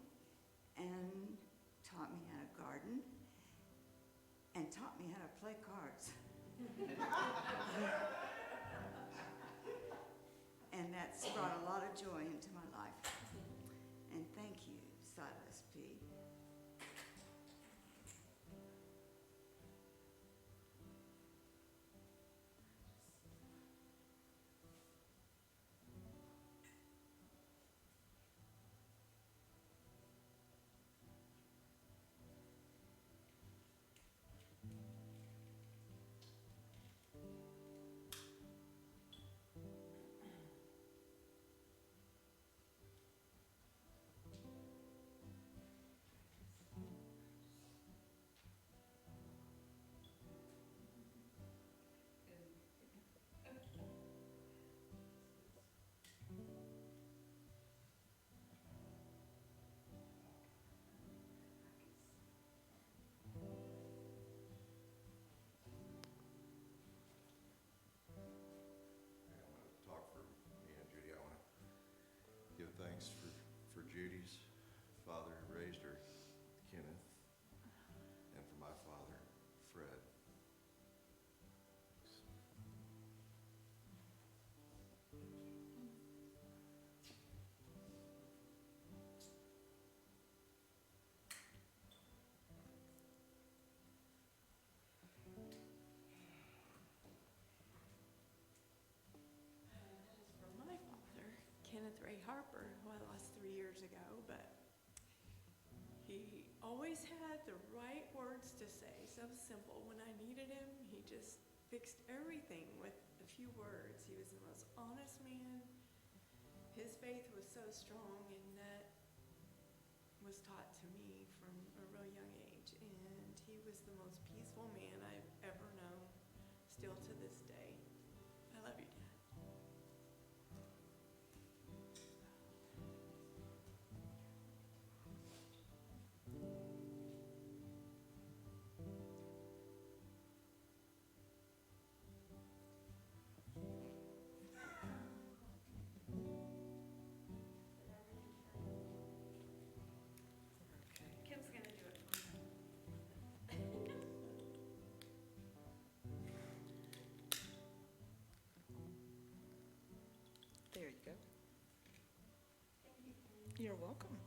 and taught me how to garden and taught me how to play cards. And that's brought a lot of joy into my life. And thank you, Silas P. Thanks for Judy's father who raised her, Kenneth, and for my father, Fred. For my father, Kenneth Ray Harper, who I lost 3 years ago, but he always had the right words to say, so simple. When I needed him, he just fixed everything with a few words. He was the most honest man. His faith was so strong, and that was taught to me from a real young age. And he was the most peaceful man I've ever known, still to this day. I love you, Dad. Kim's gonna do it for me. There you go. You're welcome.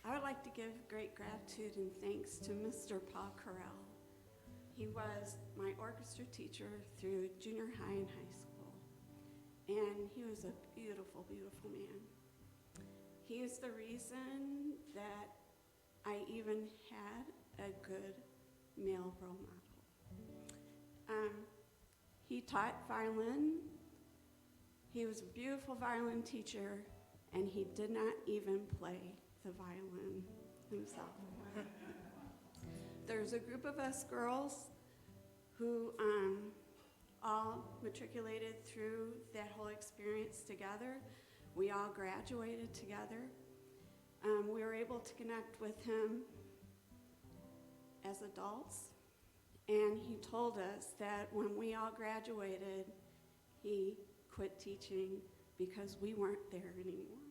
I would like to give great gratitude and thanks to Mr. Paul Corral. He was my orchestra teacher through junior high and high school, and he was a beautiful, beautiful man. He is the reason that I even had a good male role model. He taught violin. He was a beautiful violin teacher, and he did not even play the violin himself. There's a group of us girls who all matriculated through that whole experience together. We all graduated together. We were able to connect with him as adults, and he told us that when we all graduated, he quit teaching because we weren't there anymore.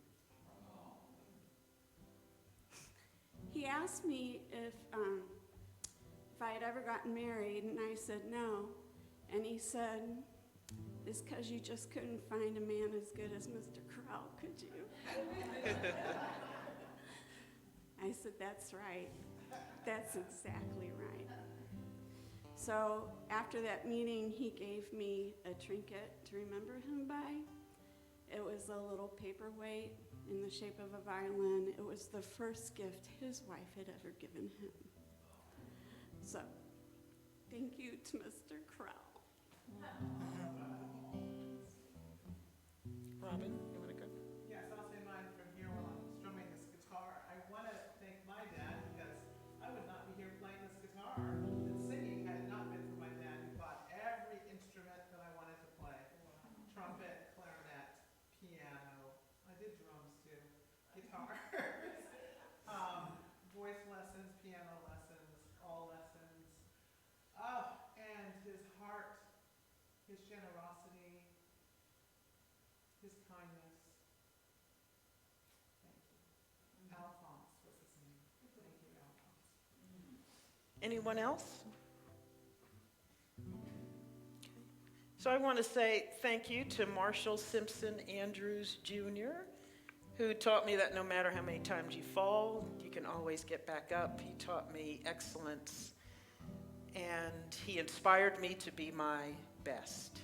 He asked me if I had ever gotten married, and I said no. And he said, "It's because you just couldn't find a man as good as Mr. Corral, could you?" I said, "That's right. That's exactly right." So after that meeting, he gave me a trinket to remember him by. It was a little paperweight in the shape of a violin. It was the first gift his wife had ever given him. So, thank you to Mr. Corral. Robin, you want to go? Yes, I'll say mine from here while I'm strumming this guitar. I want to thank my dad because I would not be here playing this guitar and singing had it not been for my dad who bought every instrument that I wanted to play. Trumpet, clarinet, piano. I did drums too. Guitar. Voice lessons, piano lessons, all lessons. Oh, and his heart, his generosity, his kindness. Thank you. Alphonse was his name. Thank you, Alphonse. Anyone else? So I want to say thank you to Marshall Simpson Andrews Jr., who taught me that no matter how many times you fall, you can always get back up. He taught me excellence, and he inspired me to be my best.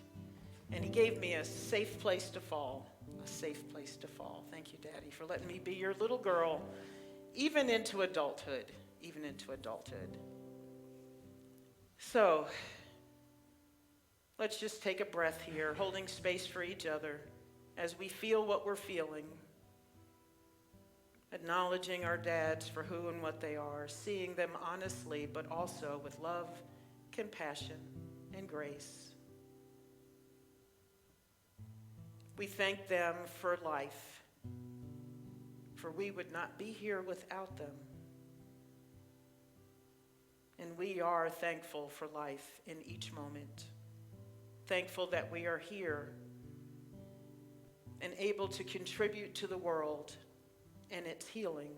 And he gave me a safe place to fall, a safe place to fall. Thank you, Daddy, for letting me be your little girl, even into adulthood, even into adulthood. So, let's just take a breath here, holding space for each other as we feel what we're feeling, acknowledging our dads for who and what they are, seeing them honestly, but also with love, compassion, and grace. We thank them for life, for we would not be here without them. And we are thankful for life in each moment. Thankful that we are here and able to contribute to the world and its healing.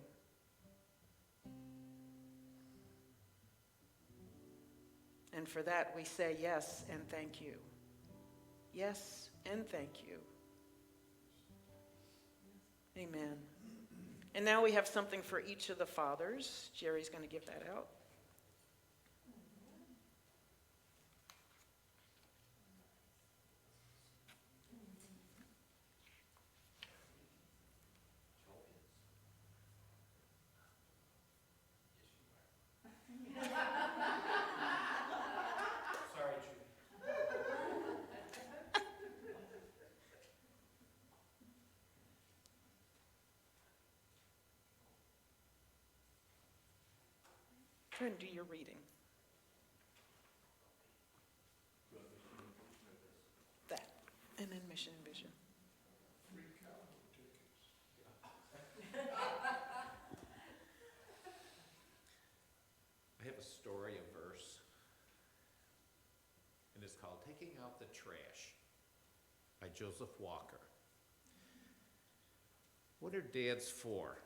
And for that we say yes and thank you. Yes and thank you. Amen. And now we have something for each of the fathers. Jerry's going to give that out. Try and do your reading. That, and then mission and vision. I have a story, a verse, and it's called Taking Out the Trash by Joseph Walker. What are dads for?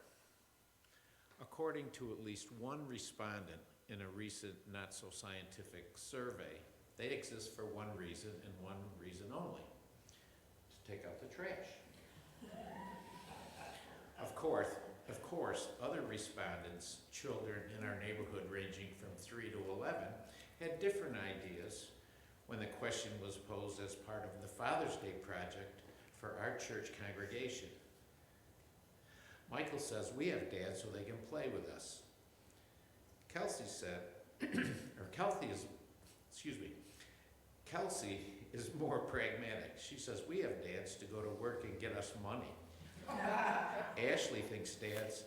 According to at least one respondent in a recent not-so-scientific survey, they exist for one reason and one reason only: to take out the trash. Of course, other respondents, children in our neighborhood ranging from 3 to 11, had different ideas when the question was posed as part of the Father's Day project for our church congregation. Michael says we have dads so they can play with us. Kelsey is more pragmatic. She says we have dads to go to work and get us money. Ashley thinks dads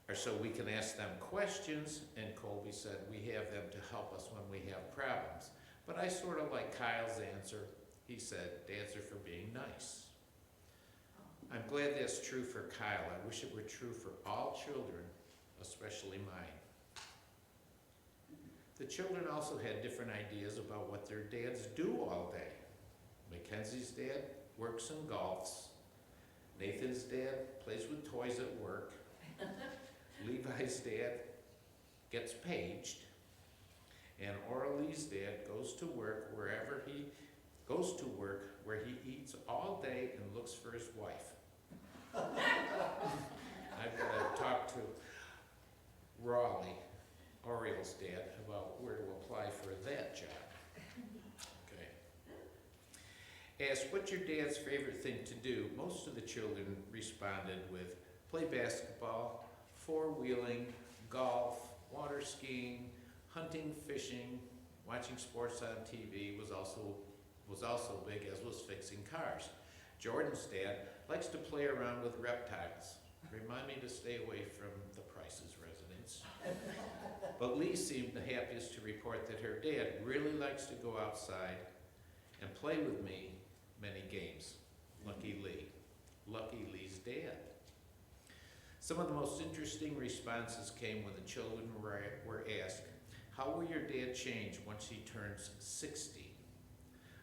are so we can ask them questions, and Colby said we have them to help us when we have problems. But I sort of like Kyle's answer. He said dads are for being nice. I'm glad that's true for Kyle. I wish it were true for all children, especially mine. The children also had different ideas about what their dads do all day. Mackenzie's dad works and golfs. Nathan's dad plays with toys at work. Levi's dad gets paged, and Orlee's dad goes to work where he eats all day and looks for his wife. I've got to talk to Raleigh, Oriel's dad, about where to apply for that job. Okay. Asked, what's your dad's favorite thing to do? Most of the children responded with play basketball, four-wheeling, golf, water skiing, hunting, fishing, watching sports on TV was also big, as was fixing cars. Jordan's dad likes to play around with reptiles. Remind me to stay away from the Price's residence. But Lee seemed the happiest to report that her dad really likes to go outside and play with me many games. Lucky Lee. Lucky Lee's dad. Some of the most interesting responses came when the children were asked, how will your dad change once he turns 60?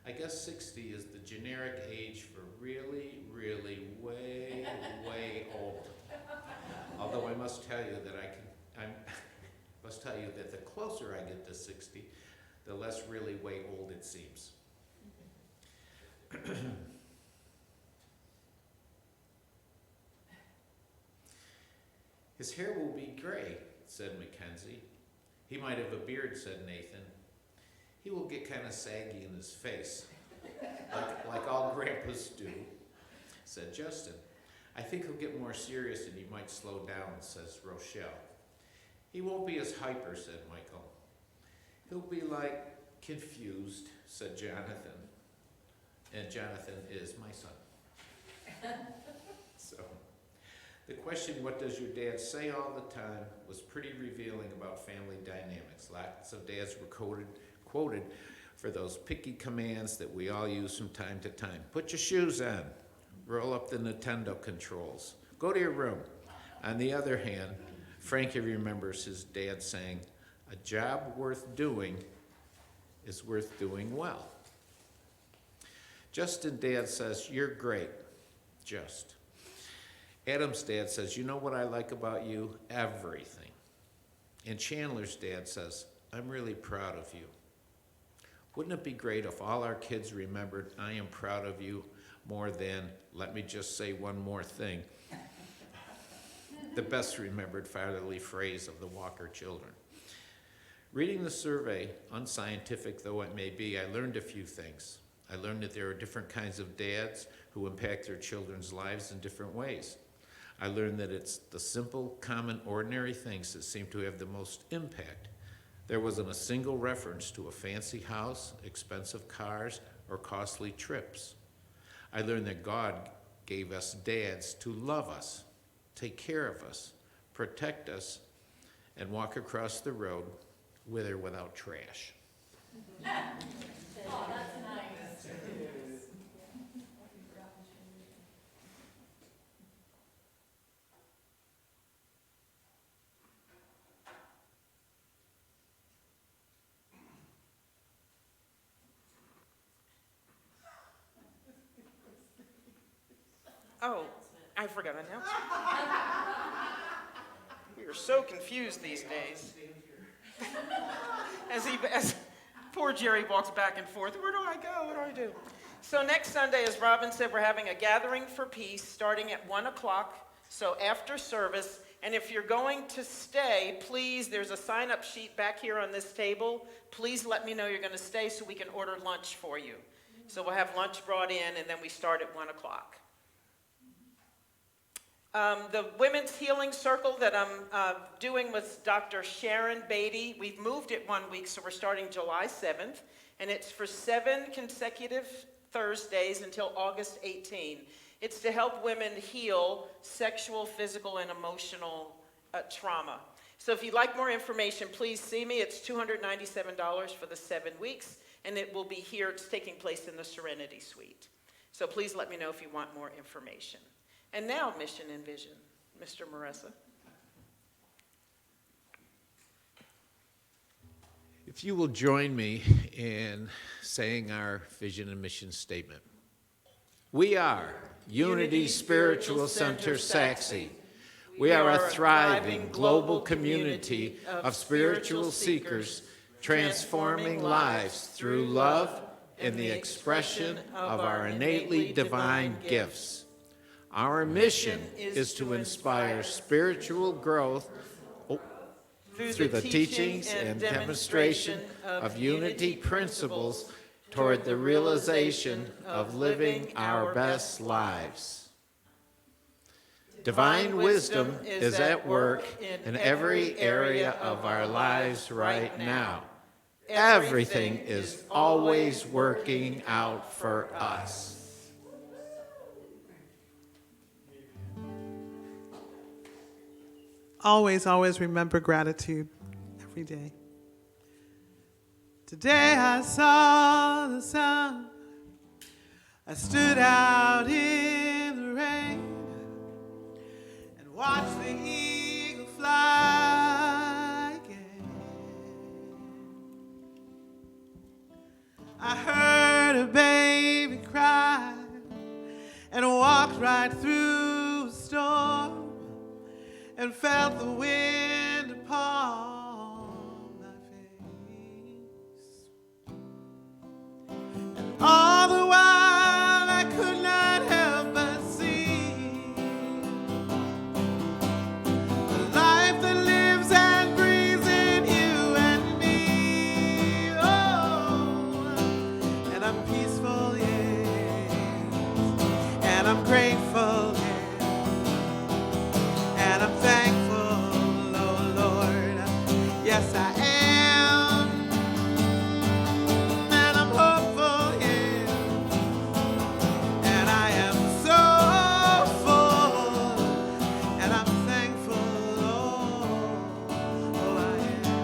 I guess 60 is the generic age for really, really way, way old. Although I must tell you that that the closer I get to 60, the less really way old it seems. His hair will be gray, said Mackenzie. He might have a beard, said Nathan. He will get kind of saggy in his face, like all grandpas do, said Justin. I think he'll get more serious and he might slow down, says Rochelle. He won't be as hyper, said Michael. He'll be like confused, said Jonathan. And Jonathan is my son. So, the question, what does your dad say all the time, was pretty revealing about family dynamics. Lots of dads were quoted for those picky commands that we all use from time to time. Put your shoes on. Roll up the Nintendo controls. Go to your room. On the other hand, Frankie remembers his dad saying, a job worth doing is worth doing well. Justin's dad says, you're great, Just. Adam's dad says, you know what I like about you? Everything. And Chandler's dad says, I'm really proud of you. Wouldn't it be great if all our kids remembered, I am proud of you, more than, let me just say one more thing, the best remembered fatherly phrase of the Walker children. Reading the survey, unscientific though it may be, I learned a few things. I learned that there are different kinds of dads who impact their children's lives in different ways. I learned that it's the simple, common, ordinary things that seem to have the most impact. There wasn't a single reference to a fancy house, expensive cars, or costly trips. I learned that God gave us dads to love us, take care of us, protect us, and walk across the road with or without trash. Oh, that's nice. Oh, I forgot an announcement. We are so confused these days. As poor Jerry walks back and forth, where do I go? What do I do? So next Sunday, as Robin said, we're having a gathering for peace starting at 1 o'clock, so after service. And if you're going to stay, please, there's a sign-up sheet back here on this table. Please let me know you're going to stay so we can order lunch for you. So we'll have lunch brought in, and then we start at 1 o'clock. The Women's Healing Circle that I'm doing with Dr. Sharon Beatty, we've moved it 1 week, so we're starting July 7th, and it's for 7 consecutive Thursdays until August 18. It's to help women heal sexual, physical, and emotional trauma. So if you'd like more information, please see me. It's $297 for the 7 weeks, and it will be here. It's taking place in the Serenity Suite. So please let me know if you want more information. And now, Mission and Vision, Mr. Maressa. If you will join me in saying our vision and mission statement. We are Unity Spiritual Center, Saxe. We are a thriving global community of spiritual seekers, transforming lives through love and the expression of our innately divine gifts. Our mission is to inspire spiritual growth through the teachings and demonstration of unity principles toward the realization of living our best lives. Divine wisdom is at work in every area of our lives right now. Everything is always working out for us. Always, always remember gratitude every day. Today I saw the sun. I stood out in the rain and watched the eagle fly again. I heard a baby cry and walked right through a storm and felt the wind upon my face. And all the while I could not help but see the life that lives and breathes in you and me. Oh, and I'm peaceful, yes, and I'm grateful, yes. And I'm thankful, oh Lord, yes I am. And I'm hopeful, yes, and I am so full. And I'm thankful, oh I am.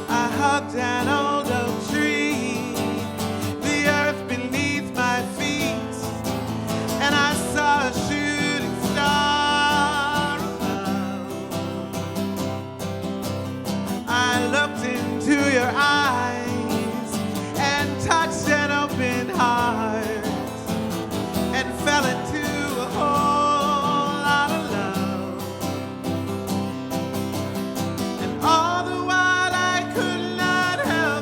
I hugged an old oak tree, the earth beneath my feet, and I saw a shooting star above. I looked into your eyes and touched an open heart and fell into a whole lot of love. And all the while I could not help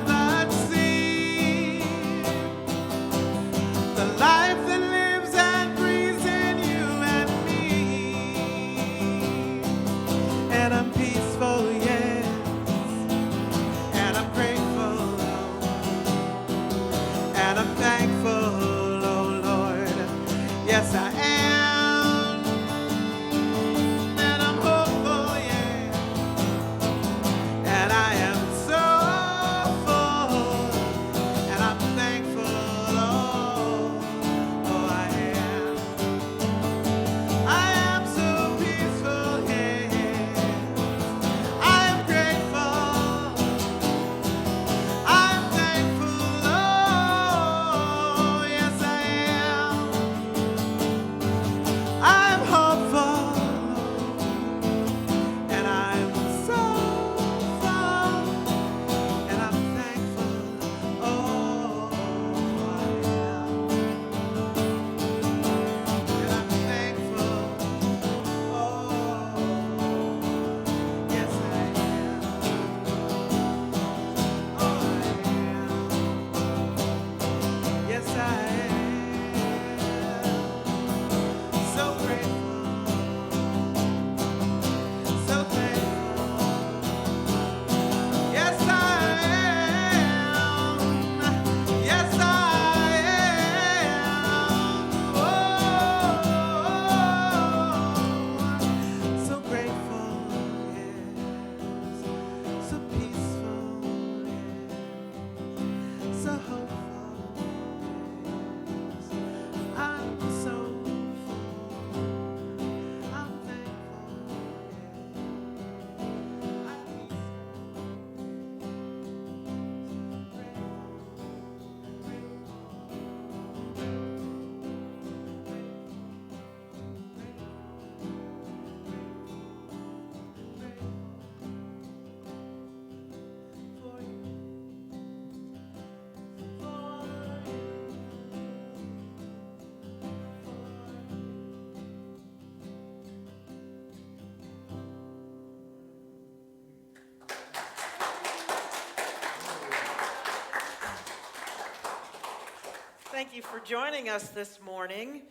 thank you for joining us this morning.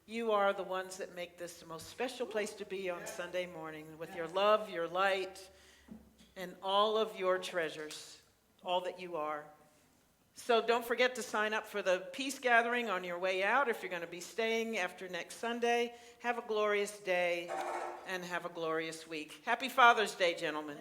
You are the ones that make this the most special place to be on Sunday morning, with your love, your light, and all of your treasures, all that you are. So don't forget to sign up for the peace gathering on your way out if you're going to be staying after next Sunday. Have a glorious day and have a glorious week. Happy Father's Day, gentlemen.